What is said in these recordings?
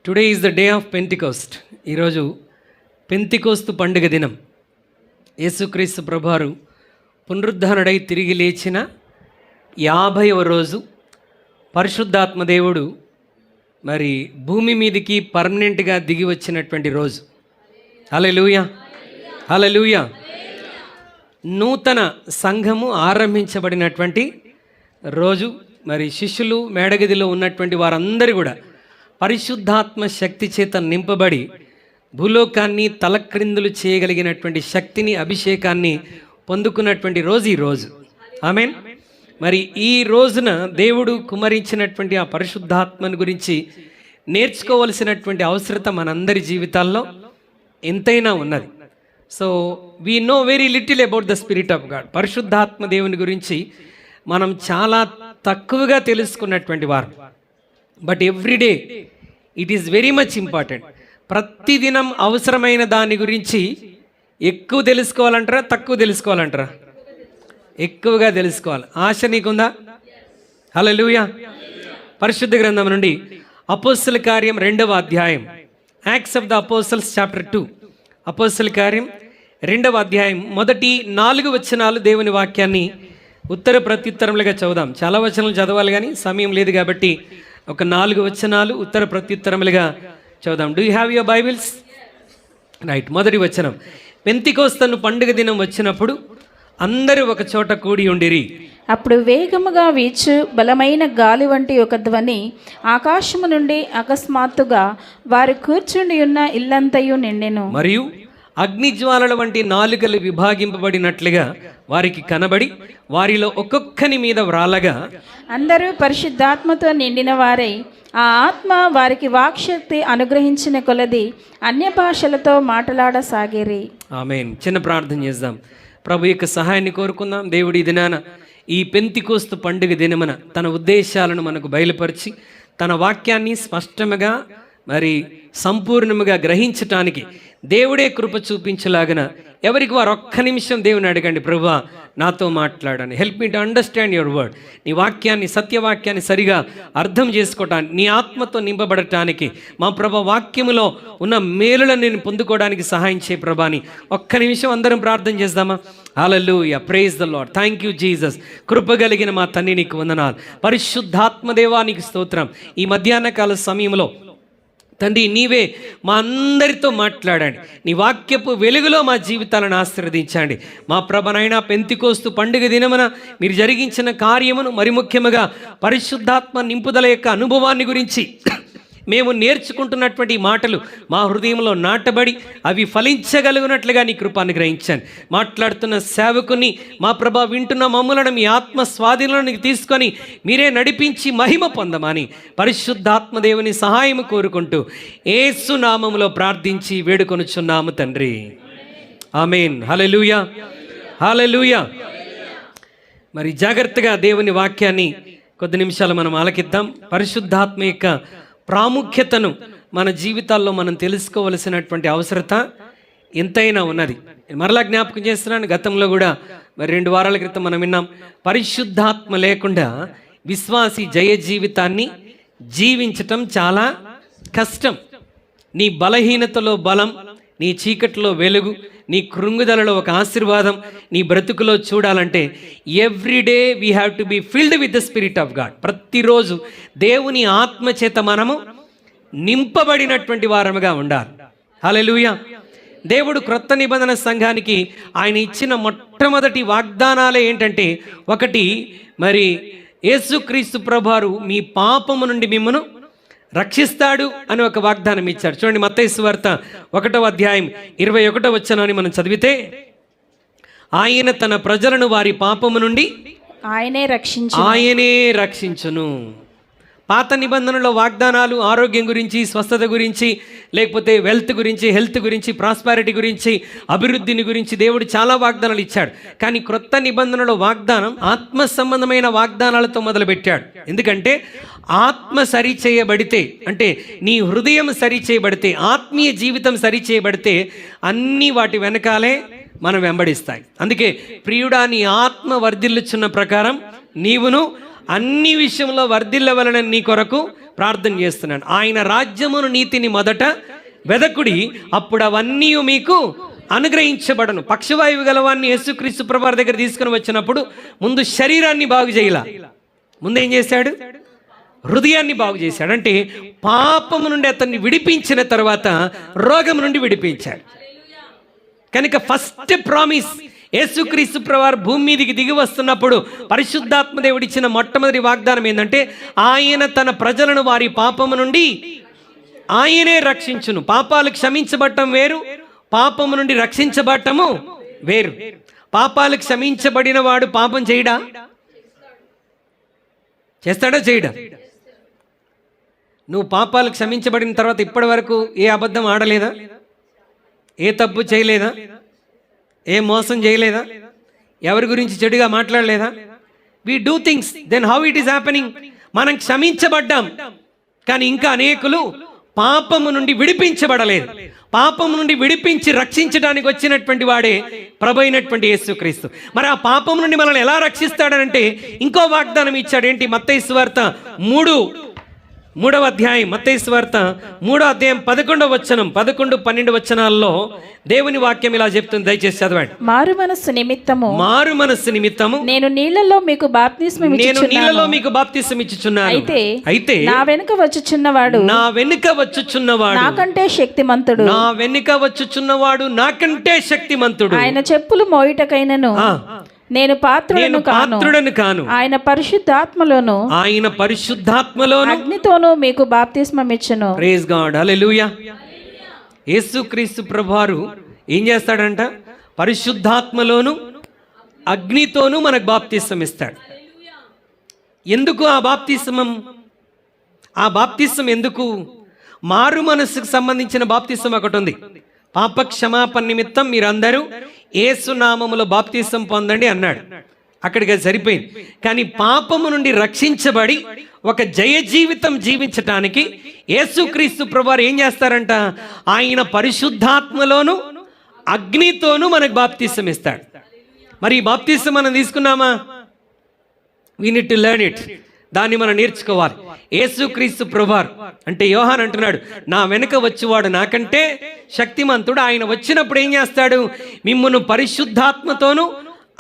Today is the day of Pentecost. ఈరోజు Pentecost పండుగ దినం. యేసుక్రీస్తు ప్రభువారు పునరుద్ధరణుడై తిరిగి లేచిన 50వ రోజు. పరిశుద్ధాత్మ దేవుడు మరి భూమి మీదకి పర్మనెంట్గా దిగి వచ్చినటువంటి రోజు. హల్లెలూయా, హల్లెలూయా. నూతన సంఘము ఆరంభించబడినటువంటి రోజు. మరి శిష్యులు మేడగదిలో ఉన్నటువంటి వారందరూ కూడా పరిశుద్ధాత్మ శక్తి చేత నింపబడి భూలోకాన్ని తలక్రిందులు చేయగలిగినటువంటి శక్తిని, అభిషేకాన్ని పొందుకున్నటువంటి రోజు ఈ రోజు. ఆమేన్. మరి ఈ రోజున దేవుడు కుమరించినటువంటి ఆ పరిశుద్ధాత్మను గురించి నేర్చుకోవలసినటువంటి అవసరత మనందరి జీవితాల్లో ఎంతైనా ఉన్నది. So we know very little about the Spirit of God. పరిశుద్ధాత్మ దేవుని గురించి మనం చాలా తక్కువగా తెలుసుకున్నటువంటి వారు. But everyday it is very much important. ప్రతిదినం అవసరమైన దాని గురించి ఎక్కువ తెలుసుకోవాలంటారా, తక్కువ తెలుసుకోవాలంటారా? ఎక్కువగా తెలుసుకోవాలి. ఆశ నీకుందా? హల్లెలూయా. పరిశుద్ధ గ్రంథం నుండి అపోస్తల కార్యం 2వ అధ్యాయం, acts of the apostles chapter 2. అపోస్తల కార్యం 2వ అధ్యాయం మొదటి 4 వచనాలు దేవుని వాక్యాన్ని ఉత్తర ప్రత్యుత్తరములుగా చదువుదాం. చాలా వచనాలు చదవాలి కానీ సమయం లేదు కాబట్టి ఒక 4 వచనాలు ఉత్తర ప్రత్యుత్తరములుగా చదువుదాం. Do you have your Bibles? Right. మొదటి వచనం. పెంతికోస్తను పండుగ దినం వచ్చినప్పుడు అందరూ ఒక చోట కూడి ఉండిరి. అప్పుడు వేగముగా వీచు బలమైన గాలి వంటి ఒక ధ్వని ఆకాశము నుండి అకస్మాత్తుగా వారు కూర్చుండి ఉన్న ఇల్లంతయు నిండెను. మరియు అగ్నిజ్వాలల వంటి నాలుకలు విభాగింపబడినట్లుగా వారికి కనబడి వారిలో ఒక్కొక్కని మీద వ్రాలగా అందరూ పరిశుద్ధాత్మతో నిండిన వారై ఆ ఆత్మ వారికి వాక్శక్తి అనుగ్రహించిన కొలది అన్య భాషలతో మాట్లాడసాగిరి. ఆమేన్. చిన్న ప్రార్థన చేద్దాం. ప్రభు యొక్క సహాయాన్ని కోరుకుందాం. దేవుడి ఈ దినాన ఈ పెంతికోస్తు పండుగ దినమున తన ఉద్దేశాలను మనకు బయలుపరిచి తన వాక్యాన్ని స్పష్టముగా మరి సంపూర్ణముగా గ్రహించటానికి దేవుడే కృప చూపించలాగన ఎవరికి వారు ఒక్క నిమిషం దేవుని అడగండి, ప్రభువా నాతో మాట్లాడని, help me to understand your word. నీ వాక్యాన్ని, సత్యవాక్యాన్ని సరిగా అర్థం చేసుకోవటానికి, నీ ఆత్మతో నింపబడటానికి, మా ప్రభా వాక్యములో ఉన్న మేలులను నేను పొందుకోవడానికి సహాయం చేయ ప్రభాని. ఒక్క నిమిషం అందరం ప్రార్థన చేద్దామా? Hallelujah, praise the Lord. Thank you Jesus. కృపగలిగిన మా తండ్రి నీకు వందనాలు. పరిశుద్ధాత్మ దేవా నీకు స్తోత్రం. ఈ మధ్యాహ్న కాల సమయంలో తండ్రి నీవే మా అందరితో మాట్లాడండి. నీ వాక్యపు వెలుగులో మా జీవితాలను ఆశీర్వదించండి. మా ప్రభనైనా పెంతికోస్తు పండుగ దినమున మీరు జరిగించిన కార్యమును, మరి ముఖ్యముగా పరిశుద్ధాత్మ నింపుదల యొక్క అనుభవాన్ని గురించి మేము నేర్చుకుంటున్నటువంటి మాటలు మా హృదయంలో నాటబడి అవి ఫలించగలిగినట్లుగా నీ కృపాన్ని గ్రహించండి. మాట్లాడుతున్న సేవకుని మా ప్రభా వింటున్న మమ్ములను మీ ఆత్మ స్వాధీనంలోనికి తీసుకొని మీరే నడిపించి మహిమ పొందమని పరిశుద్ధాత్మ దేవుని సహాయం కోరుకుంటూ యేసు నామములో ప్రార్థించి వేడుకొనుచున్నాము తండ్రి. ఆమేన్. హల్లెలూయా, హల్లెలూయా. మరి జాగ్రత్తగా దేవుని వాక్యాన్ని కొద్ది నిమిషాలు మనం ఆలకిద్దాం. పరిశుద్ధాత్మ యొక్క ప్రాముఖ్యతను మన జీవితాల్లో మనం తెలుసుకోవలసినటువంటి అవసరత ఎంతైనా ఉన్నది. మరలా జ్ఞాపకం చేస్తున్నాను, గతంలో కూడా మరి 2 వారాల క్రితం మనం విన్నాం, పరిశుద్ధాత్మ లేకుండా విశ్వాసి జయ జీవితాన్ని జీవించటం చాలా కష్టం. నీ బలహీనతలో బలం, నీ చీకటిలో వెలుగు, నీ కృంగుదలలో ఒక ఆశీర్వాదం నీ బ్రతుకులో చూడాలంటే everyday we have to be filled with the Spirit of God. ప్రతిరోజు దేవుని ఆత్మ చేత మనము నింపబడినటువంటి వారముగా ఉండాలి. హల్లెలూయా. దేవుడు క్రొత్త నిబంధన సంఘానికి ఆయన ఇచ్చిన మొట్టమొదటి వాగ్దానాలే ఏంటంటే, ఒకటి మరి యేసుక్రీస్తు ప్రభువారు మీ పాపము నుండి మిమ్మను రక్షిస్తాడు అని ఒక వాగ్దానం ఇచ్చాడు. చూడండి, మత్తయి సువార్త 1వ అధ్యాయం 21వ వచనాన్ని మనం చదివితే, ఆయన తన ప్రజలను వారి పాపము నుండి ఆయనే రక్షించును. పాత నిబంధనలో వాగ్దానాలు ఆరోగ్యం గురించి, స్వస్థత గురించి, లేకపోతే వెల్త్ గురించి, హెల్త్ గురించి, ప్రాస్పారిటీ గురించి, అభివృద్ధిని గురించి దేవుడు చాలా వాగ్దానాలు ఇచ్చాడు. కానీ క్రొత్త నిబంధనలో వాగ్దానం ఆత్మ సంబంధమైన వాగ్దానాలతో మొదలుపెట్టాడు. ఎందుకంటే ఆత్మ సరి చేయబడితే, అంటే నీ హృదయం సరి చేయబడితే, ఆత్మీయ జీవితం సరి చేయబడితే అన్నీ వాటి వెనకాలే మనం వెంబడిస్తాయి. అందుకే ప్రియుడా నీ ఆత్మ వర్ధిల్లుచున్న ప్రకారం నీవును అన్ని విషయంలో వర్ధిల్లవలనని నీ కొరకు ప్రార్థన చేస్తున్నాను. ఆయన రాజ్యమును నీతిని మొదట వెదకుడి, అప్పుడు అవన్నీ మీకు అనుగ్రహించబడను. పక్షవాయువు గలవాన్ని యేసుక్రీస్తు ప్రభువారి దగ్గర తీసుకుని వచ్చినప్పుడు ముందు శరీరాన్ని బాగు చేయాల, ముందేం చేశాడు? హృదయాన్ని బాగు చేశాడు. అంటే పాపము నుండి అతన్ని విడిపించిన తర్వాత రోగం నుండి విడిపించాడు. కనుక ఫస్ట్ ప్రామిస్, యేసుక్రీస్తు ప్రభువారు భూమి మీదికి దిగి వస్తున్నప్పుడు పరిశుద్ధాత్మ దేవుడిచ్చిన మొట్టమొదటి వాగ్దానం ఏంటంటే ఆయన తన ప్రజలను వారి పాపము నుండి ఆయనే రక్షించును. పాపాలు క్షమించబడటం వేరు, పాపము నుండి రక్షించబడటము వేరు. పాపాలు క్షమించబడిన వాడు పాపం చేయడా? చేస్తాడా? చేయడా? నువ్వు పాపాలు క్షమించబడిన తర్వాత ఇప్పటి వరకు ఏ అబద్ధం ఆడలేదా? ఏ తప్పు చేయలేదా? ఏ మోసం చేయలేదా? ఎవరి గురించి చెడుగా మాట్లాడలేదా? We do things, then how it is happening? మనం క్షమించబడ్డాం, కానీ ఇంకా అనేకులు పాపము నుండి విడిపించబడలేదు. పాపము నుండి విడిపించి రక్షించడానికి వచ్చినటువంటి వాడే ప్రభు అయినటువంటి యేసుక్రీస్తు. మరి ఆ పాపం నుండి మనల్ని ఎలా రక్షిస్తాడనంటే ఇంకో వాగ్దానం ఇచ్చాడు. ఏంటి? మత్తయి సువార్త 3వ అధ్యాయం, మత్తయి సువార్త 3వ అధ్యాయం 11వ వచనం, 11, 12 వచనాల్లో దేవుని వాక్యం ఇలా చెప్తుంది. దయచేసి చదవండి. మారు మనస్సు నిమిత్తము నేను నీళ్లలో మీకు బాప్తిస్మం ఇచ్చుచున్నాను. అయితే నా వెనుక వచ్చుచున్నవాడు నాకంటే శక్తిమంతుడు. ఆయన చెప్పులు మోయుటకైనను నేను పాత్రుడను కాను. ఆయన పరిశుద్ధాత్మలోను అగ్నితోను మీకు బాప్తిస్మం ఇచ్చును. ప్రైజ్ గాడ్, హల్లెలూయా. యేసుక్రీస్తు ప్రభువారు ఏం చేస్తాడంట? పరిశుద్ధాత్మలోను అగ్నితోను మనకు బాప్తిస్మం ఇస్తాడు. ఎందుకు ఆ బాప్తిస్మం? ఆ బాప్తిస్మం ఎందుకు? మారు మనస్సుకు సంబంధించిన బాప్తిస్మం ఒకటి ఉంది. పాప క్షమాపణ నిమిత్తం మీరందరూ యేసు నామములో బాప్తిస్మం పొందండి అన్నాడు. అక్కడికి సరిపోయింది. కానీ పాపము నుండి రక్షించబడి ఒక జయ జీవితం జీవించటానికి యేసుక్రీస్తు ప్రభువారు ఏం చేస్తారంట? ఆయన పరిశుద్ధాత్మలోను అగ్నితోనూ మనకు బాప్తిస్మం ఇస్తాడు. మరి ఈ బాప్తిస్మం మనం తీసుకున్నామా? We need to learn it. దాన్ని మనం నేర్చుకోవాలి. యేసుక్రీస్తు ప్రభువారు అంటే యోహాన్ అంటున్నాడు, నా వెనుక వచ్చేవాడు నాకంటే శక్తిమంతుడు. ఆయన వచ్చినప్పుడు ఏం చేస్తాడు? మిమ్మును పరిశుద్ధాత్మతోను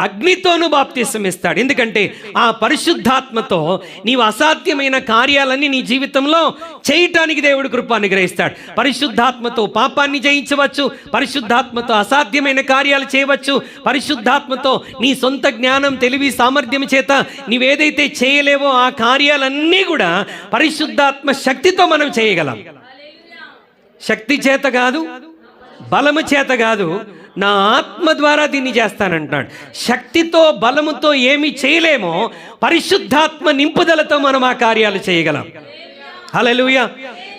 అగ్నితోనూ బాప్తిస్మం ఇస్తాడు. ఎందుకంటే ఆ పరిశుద్ధాత్మతో నీవు అసాధ్యమైన కార్యాలన్నీ నీ జీవితంలో చేయటానికి దేవుడు కృప అనుగ్రహిస్తాడు. పరిశుద్ధాత్మతో పాపాన్ని జయించవచ్చు, పరిశుద్ధాత్మతో అసాధ్యమైన కార్యాలు చేయవచ్చు, పరిశుద్ధాత్మతో నీ సొంత జ్ఞానం, తెలివి, సామర్థ్యం చేత నీవేదైతే చేయలేవో ఆ కార్యాలన్నీ కూడా పరిశుద్ధాత్మ శక్తితో మనం చేయగలం. శక్తి చేత కాదు, బలము చేత కాదు, నా ఆత్మ ద్వారా దీన్ని చేస్తానంటున్నాడు. శక్తితో బలముతో ఏమి చేయలేమో పరిశుద్ధాత్మ నింపుదలతో మనం ఆ కార్యాలు చేయగలం. హల్లెలూయా.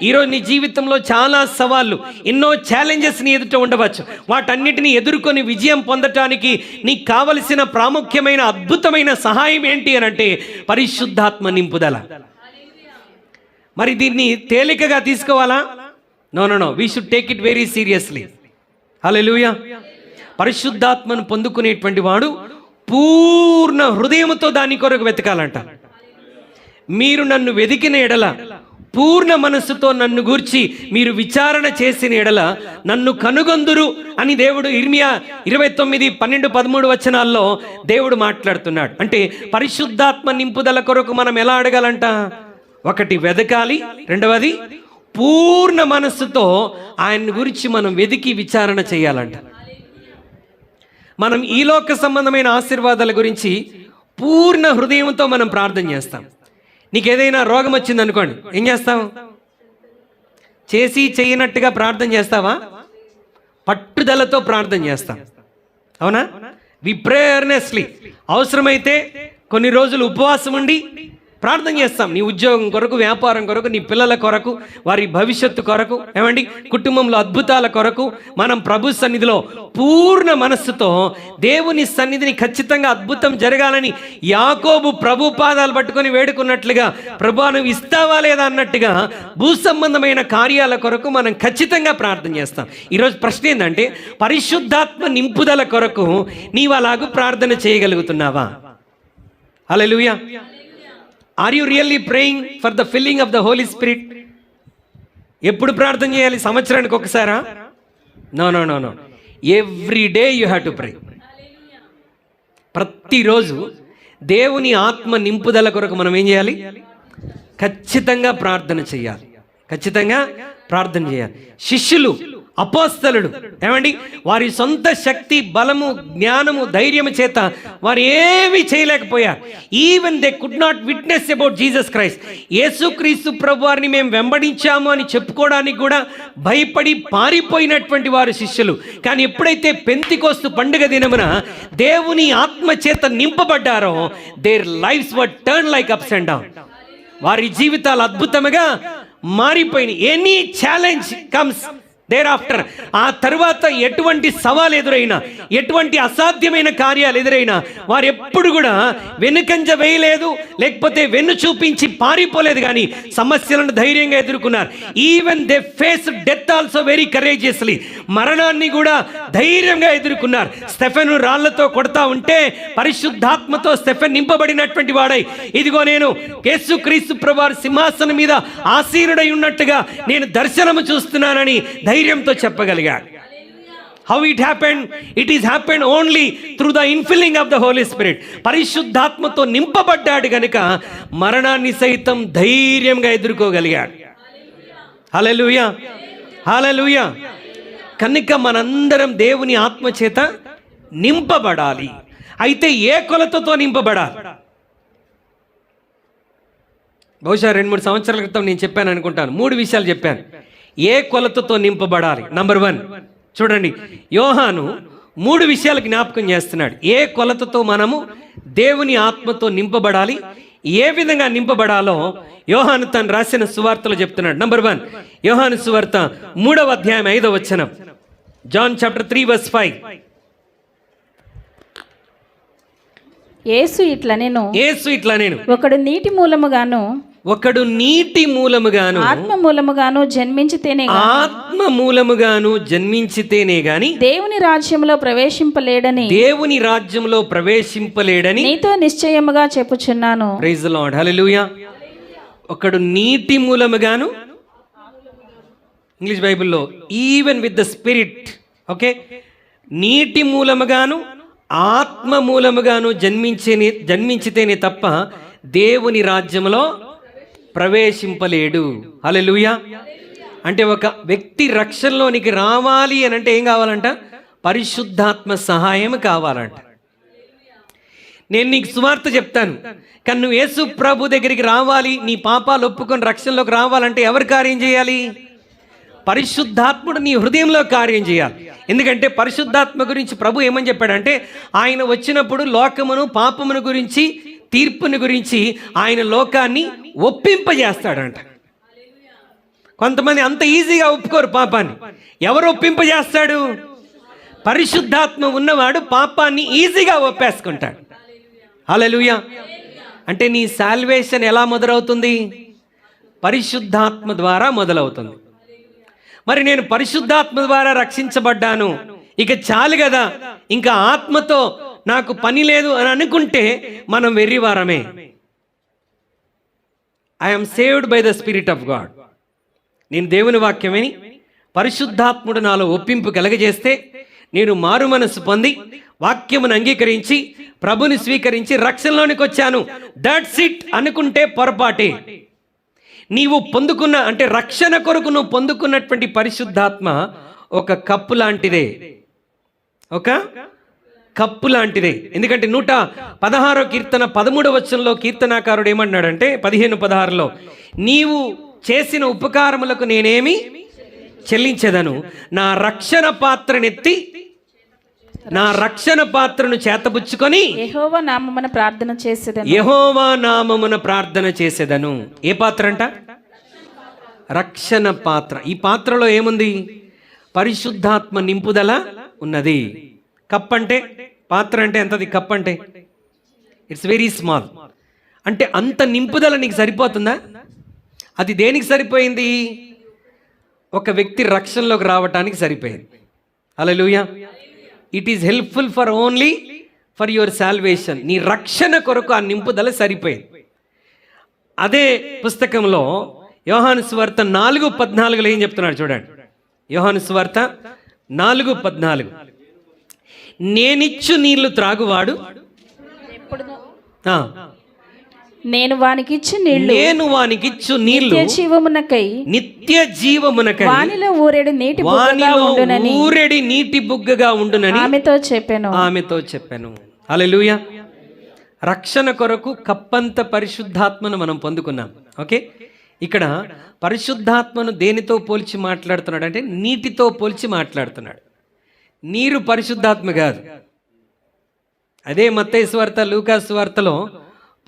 ఈరోజు నీ జీవితంలో చాలా సవాళ్ళు, ఎన్నో ఛాలెంజెస్ నీ ఎదుట ఉండవచ్చు. వాటన్నిటిని ఎదుర్కొని విజయం పొందటానికి నీకు కావలసిన ప్రాముఖ్యమైన అద్భుతమైన సహాయం ఏంటి అని అంటే పరిశుద్ధాత్మ నింపుదల. మరి దీన్ని తేలికగా తీసుకోవాలా? No, we should take it very seriously. Hallelujah. పరిశుద్ధాత్మను పొందుకునేటువంటి వాడు పూర్ణ హృదయంతో దాని కొరకు వెతకాలంట. మీరు నన్ను వెతికిన ఎడల, పూర్ణ మనస్సుతో నన్ను గూర్చి మీరు విచారణ చేసిన ఎడల నన్ను కనుగొందురు అని దేవుడు ఇర్మియా 29, 12, 13 వచనాల్లో దేవుడు మాట్లాడుతున్నాడు. అంటే పరిశుద్ధాత్మ నింపుదల కొరకు మనం ఎలా అడగాలంట? ఒకటి వెతకాలి, రెండవది పూర్ణ మనస్సుతో ఆయన గురించి మనం వెతికి విచారణ చేయాలంట. మనం ఈ లోక సంబంధమైన ఆశీర్వాదాల గురించి పూర్ణ హృదయంతో మనం ప్రార్థన చేస్తాం. నీకు ఏదైనా రోగం వచ్చింది అనుకోండి, ఏం చేస్తావు? చేసి చేయనట్టుగా ప్రార్థన చేస్తావా? పట్టుదలతో ప్రార్థన చేస్తాం. అవునా? వి ప్రే ఎర్నెస్ట్లీ. అవసరమైతే కొన్ని రోజులు ఉపవాసం ఉండి ప్రార్థన చేస్తాం. నీ ఉద్యోగం కొరకు, వ్యాపారం కొరకు, నీ పిల్లల కొరకు, వారి భవిష్యత్తు కొరకు, ఏమండి, కుటుంబంలో అద్భుతాల కొరకు మనం ప్రభు సన్నిధిలో పూర్ణ మనస్సుతో దేవుని సన్నిధిని ఖచ్చితంగా అద్భుతం జరగాలని యాకోబు ప్రభు పాదాలు పట్టుకొని వేడుకున్నట్లుగా, ప్రభు నువ్వు ఇస్తావా లేదా అన్నట్టుగా భూ సంబంధమైన కార్యాల కొరకు మనం ఖచ్చితంగా ప్రార్థన చేస్తాం. ఈరోజు ప్రశ్న ఏంటంటే పరిశుద్ధాత్మ నింపుదల కొరకు నీవు అలాగూ ప్రార్థన చేయగలుగుతున్నావా? Hallelujah. Are you really praying for the filling of the Holy Spirit? ఎప్పుడు ప్రార్థన చేయాలి? సంవత్సరానికి ఒకసారా? No no no no, every day you have to pray. ప్రతిరోజు దేవుని ఆత్మ నింపుదల కొరకు మనం ఏం చేయాలి? ఖచ్చితంగా ప్రార్థన చేయాలి. ఖచ్చితంగా ప్రార్థన చేయాలి. శిష్యులు, అపోస్తలుడు ఏమండి, వారి సొంత శక్తి, బలము, జ్ఞానము, ధైర్యము చేత వారు ఏమీ చేయలేకపోయారు. Even they could not witness about Jesus Christ. యేసుక్రీస్తు ప్రభు వారిని మేము వెంబడించాము అని చెప్పుకోవడానికి కూడా భయపడి పారిపోయినటువంటి వారు శిష్యులు. కానీ ఎప్పుడైతే పెంతెకోస్తు పండుగ దినమున దేవుని ఆత్మ చేత నింపబడ్డారో, their lives were turn like ups and down. వారి జీవితాలు అద్భుతంగా మారిపోయినాయి. Any challenge comes thereafter. ఆ తర్వాత ఎటువంటి సవాలు ఎదురైనా, ఎటువంటి అసాధ్యమైన కార్యాలు ఎదురైనా వారు ఎప్పుడు కూడా వెనుకంజ వేయలేదు, లేకపోతే వెన్ను చూపించి పారిపోలేదు, కానీ సమస్యలను ధైర్యంగా ఎదుర్కొన్నారు. Even they face death also very courageously. మరణాన్ని కూడా ధైర్యంగా ఎదుర్కొన్నారు. స్టెఫెను రాళ్లతో కొడతా ఉంటే పరిశుద్ధాత్మతో స్టెఫెన్ నింపబడినటువంటి వాడై, ఇదిగో నేను యేసుక్రీస్తు ప్రభువారి సింహాసనం మీద ఆసీనుడై ఉన్నట్టుగా నేను దర్శనము చూస్తున్నానని ధైర్యంతో చెప్పగలిగాడు. How it happened? It is happened only through the infilling of the Holy Spirit. పరిశుద్ధాత్మతో నింపబడ్డాడు గనుక మరణాన్ని సైతం ధైర్యంగా ఎదుర్కోగలిగాడు. హల్లెలూయా, హల్లెలూయా. కనుక మనందరం దేవుని ఆత్మ చేత నింపబడాలి. అయితే ఏ కొలతతో నింపబడాలి? బహుశా 2-3 సంవత్సరాల క్రితం నేను చెప్పాను అనుకుంటాను. 3 విషయాలు చెప్పాను. ఏ కొలతతో నింపబడాలి? నంబర్ 1 చూడండి, యోహాను 3 విషయాలు జ్ఞాపకం చేస్తున్నాడు. ఏ కొలతతో మనము దేవుని ఆత్మతో నింపబడాలి, ఏ విధంగా నింపబడాలో యోహాను తను రాసిన సువార్తలో చెప్తున్నాడు. నంబర్ 1, యోహాను సువార్త 3వ అధ్యాయం 5వ వచనం. John chapter 3 verse 5. యేసు ఇట్లా నేను ఒకడు నీటి మూలముగాను ఆత్మ మూలముగాను జన్మించితేనే గాని దేవుని రాజ్యంలో ప్రవేశింపలేడని నీతో నిశ్చయముగా చెప్పుచున్నాను. ప్రైజ్ ది లార్డ్, హల్లెలూయా. ఒకడు నీటి మూలముగాను, ఇంగ్లీష్ బైబిల్లో even with the spirit, okay, నీటి మూలముగాను ఆత్మ మూలముగాను జన్మించితేనే తప్ప దేవుని రాజ్యంలో ప్రవేశింపలేడు. హల్లెలూయా. అంటే ఒక వ్యక్తి రక్షణలోనికి రావాలి అని అంటే ఏం కావాలంట? పరిశుద్ధాత్మ సహాయం కావాలంట. నేను నీకు సువార్త చెప్తాను, కానీ నువ్వు యేసు ప్రభు దగ్గరికి రావాలి, నీ పాపాలు ఒప్పుకొని రక్షణలోకి రావాలంటే ఎవరు కార్యం చేయాలి? పరిశుద్ధాత్ముడు నీ హృదయంలో కార్యం చేయాలి. ఎందుకంటే పరిశుద్ధాత్మ గురించి ప్రభు ఏమని చెప్పాడంటే, ఆయన వచ్చినప్పుడు లోకమును, పాపమును గురించి, తీర్పుని గురించి ఆయన లోకాన్ని ఒప్పింపజేస్తాడంట. కొంతమంది అంత ఈజీగా ఒప్పుకోరు పాపాన్ని. ఎవరు ఒప్పింపజేస్తాడు? పరిశుద్ధాత్మ ఉన్నవాడు పాపాన్ని ఈజీగా ఒప్పేసుకుంటాడు. హల్లెలూయా. అంటే నీ సాల్వేషన్ ఎలా మొదలవుతుంది? పరిశుద్ధాత్మ ద్వారా మొదలవుతుంది. మరి నేను పరిశుద్ధాత్మ ద్వారా రక్షించబడ్డాను, ఇక చాలు కదా, ఇంకా ఆత్మతో నాకు పని లేదు అని అనుకుంటే మనం వెర్రివారమే. I'm saved by the Spirit of God. నేను దేవుని వాక్యం విని పరిశుద్ధాత్ముడు నాలో ఒప్పింపు కలగజేస్తే నేను మారు మనసు పొంది వాక్యమును అంగీకరించి ప్రభుని స్వీకరించి రక్షణలోనికి వచ్చాను. దట్స్ ఇట్ అనుకుంటే పొరపాటే. నీవు పొందుకున్న, అంటే రక్షణ కొరకు నువ్వు పొందుకున్నటువంటి పరిశుద్ధాత్మ ఒక కప్పు లాంటిదే, ఒక కప్పు లాంటిదే. ఎందుకంటే 116వ కీర్తన 13వ వచనంలో కీర్తనాకారుడు ఏమన్నాడంటే 15:16లో, నీవు చేసిన ఉపకారములకు నేనేమి చెల్లించెదను, నా రక్షణ పాత్రను చేతబుచ్చుకొని యెహోవా నామమున ప్రార్థన చేసేదను. ఏ పాత్ర అంట? రక్షణ పాత్ర. ఈ పాత్రలో ఏముంది? పరిశుద్ధాత్మ నింపుదల ఉన్నది. కప్ అంటే, పాత్ర అంటే ఎంతది? కప్ అంటే ఇట్స్ వెరీ స్మాల్. అంటే అంత నింపుదల నీకు సరిపోతుందా? అది దేనికి సరిపోయింది? ఒక వ్యక్తి రక్షణలోకి రావటానికి సరిపోయింది. Hallelujah. It is helpful for only for your salvation. నీ రక్షణ కొరకు ఆ నింపుదల సరిపోయింది. అదే పుస్తకంలో యోహాను సువార్త 4:14 ఏం చెప్తున్నాడు చూడండి. యోహాను సువార్త 4:14, నేనిచ్చు నీళ్లు త్రాగువాడు, నేను వానికిచ్చు నీళ్లు, నేను వానికిచ్చు నీళ్లు నిత్య జీవమునకై వానిలో ఊరెడి నీటి బుగ్గగా ఉండునని ఆమెతో చెప్పాను. హల్లెలూయా. రక్షణ కొరకు కప్పంత పరిశుద్ధాత్మను మనం పొందుకున్నాం. ఓకే, ఇక్కడ పరిశుద్ధాత్మను దేనితో పోల్చి మాట్లాడుతున్నాడు అంటే నీటితో పోల్చి మాట్లాడుతున్నాడు. నీరు పరిశుద్ధాత్మ కాదు. అదే మత్తయి సువార్త, లూకా సువార్తలో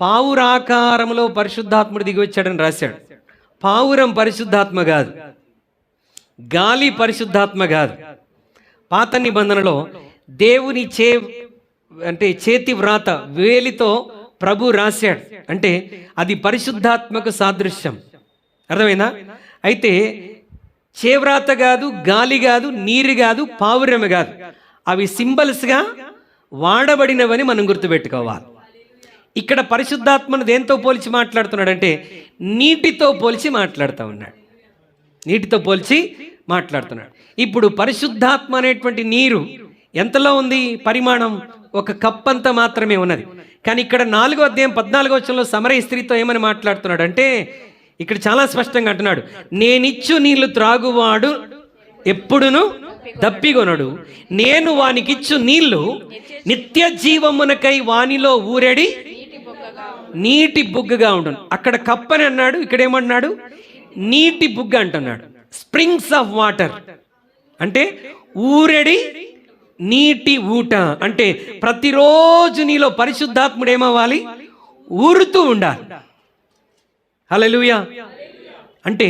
పావురాకారంలో పరిశుద్ధాత్ముడు దిగి వచ్చాడని రాశాడు. పావురం పరిశుద్ధాత్మ కాదు, గాలి పరిశుద్ధాత్మ కాదు. పాత నిబంధనలో దేవుని చేతి వ్రాత వేలితో ప్రభు రాశాడు అంటే అది పరిశుద్ధాత్మకు సాదృశ్యం. అర్థమైందా? అయితే చేవ్రాత కాదు, గాలి కాదు, నీరు కాదు, పావురము కాదు. అవి సింబల్స్గా వాడబడినవని మనం గుర్తుపెట్టుకోవాలి. ఇక్కడ పరిశుద్ధాత్మను దేంతో పోల్చి మాట్లాడుతున్నాడంటే నీటితో పోల్చి మాట్లాడుతూ ఉన్నాడు. నీటితో పోల్చి మాట్లాడుతున్నాడు. ఇప్పుడు పరిశుద్ధాత్మ అనేటువంటి నీరు ఎంతలో ఉంది? పరిమాణం ఒక కప్పంత మాత్రమే ఉన్నది. కానీ ఇక్కడ 4వ అధ్యాయం 14వ వచనంలో సమరయ స్త్రీతో ఏమని మాట్లాడుతున్నాడు అంటే ఇక్కడ చాలా స్పష్టంగా అంటున్నాడు, నేనిచ్చు నీళ్లు త్రాగువాడు ఎప్పుడును దప్పిగొనడు, నేను వానికిచ్చు నీళ్లు నిత్య జీవమునకై వానిలో ఊరెడి నీటి బుగ్గగా ఉండును. అక్కడ కప్పని అన్నాడు, ఇక్కడ ఏమన్నాడు? నీటి బుగ్గ అంటున్నాడు. స్ప్రింగ్స్ ఆఫ్ వాటర్ అంటే ఊరెడి నీటి ఊట. అంటే ప్రతిరోజు నీలో పరిశుద్ధాత్ముడు ఏమవ్వాలి? ఊరుతూ ఉండాలి. హల్లెలూయా. అంటే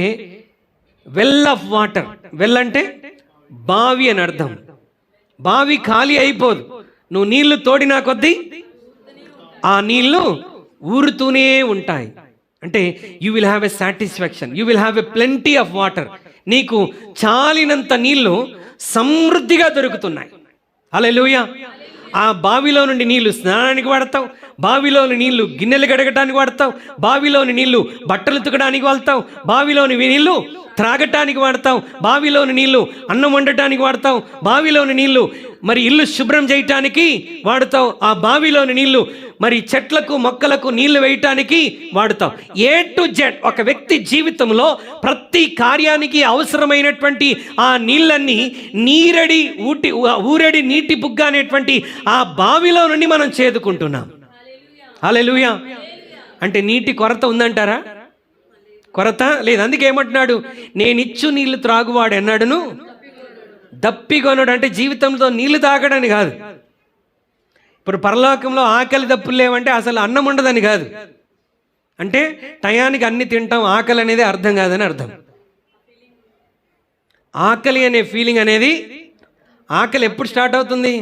వెల్ ఆఫ్ వాటర్. వెల్ అంటే బావి అని అర్థం. బావి ఖాళీ అయిపోదు. నువ్వు నీళ్లు తోడినా కొద్దీ ఆ నీళ్లు ఊరుతూనే ఉంటాయి. అంటే you will have a satisfaction, you will have a plenty of water. నీకు చాలినంత నీళ్లు సమృద్ధిగా దొరుకుతున్నాయి. హల్లెలూయా. ఆ బావిలో నుండి నీళ్లు స్నానానికి వాడతావు, బావిలోని నీళ్లు గిన్నెలు గడగటానికి వాడతావు, బావిలోని నీళ్లు బట్టలు ఉతకడానికి వాడతావు, బావిలోని నీళ్లు త్రాగటానికి వాడతావు, బావిలోని నీళ్లు అన్నం వండటానికి వాడతావు, బావిలోని నీళ్లు మరి ఇల్లు శుభ్రం చేయటానికి వాడతావు, ఆ బావిలోని నీళ్లు మరి చెట్లకు మొక్కలకు నీళ్లు వేయటానికి వాడతావు. A to Z ఒక వ్యక్తి జీవితంలో ప్రతి కార్యానికి అవసరమైనటువంటి ఆ నీళ్ళన్నీ ఊరెడి నీటి బుగ్గ అనేటువంటి ఆ బావిలో నుండి మనం చేదుకుంటున్నాం. హల్లెలూయా. అంటే నీటి కొరత ఉందంటారా? కొరత లేదు. అందుకే ఏమంటున్నాడు? నేనిచ్చు నీళ్లు త్రాగువాడు అన్నాడును దప్పిగొనడు. అంటే జీవితంలో నీళ్లు తాగడని కాదు. ఇప్పుడు పరలోకంలో ఆకలి దప్పులు లేవంటే అసలు అన్నం ఉండదని కాదు. అంటే టయానికి అన్ని తింటాం, ఆకలి అనేది అర్థం కాదని అర్థం. ఆకలి అనే ఫీలింగ్ అనేది, ఆకలి ఎప్పుడు స్టార్ట్ అవుతుంది?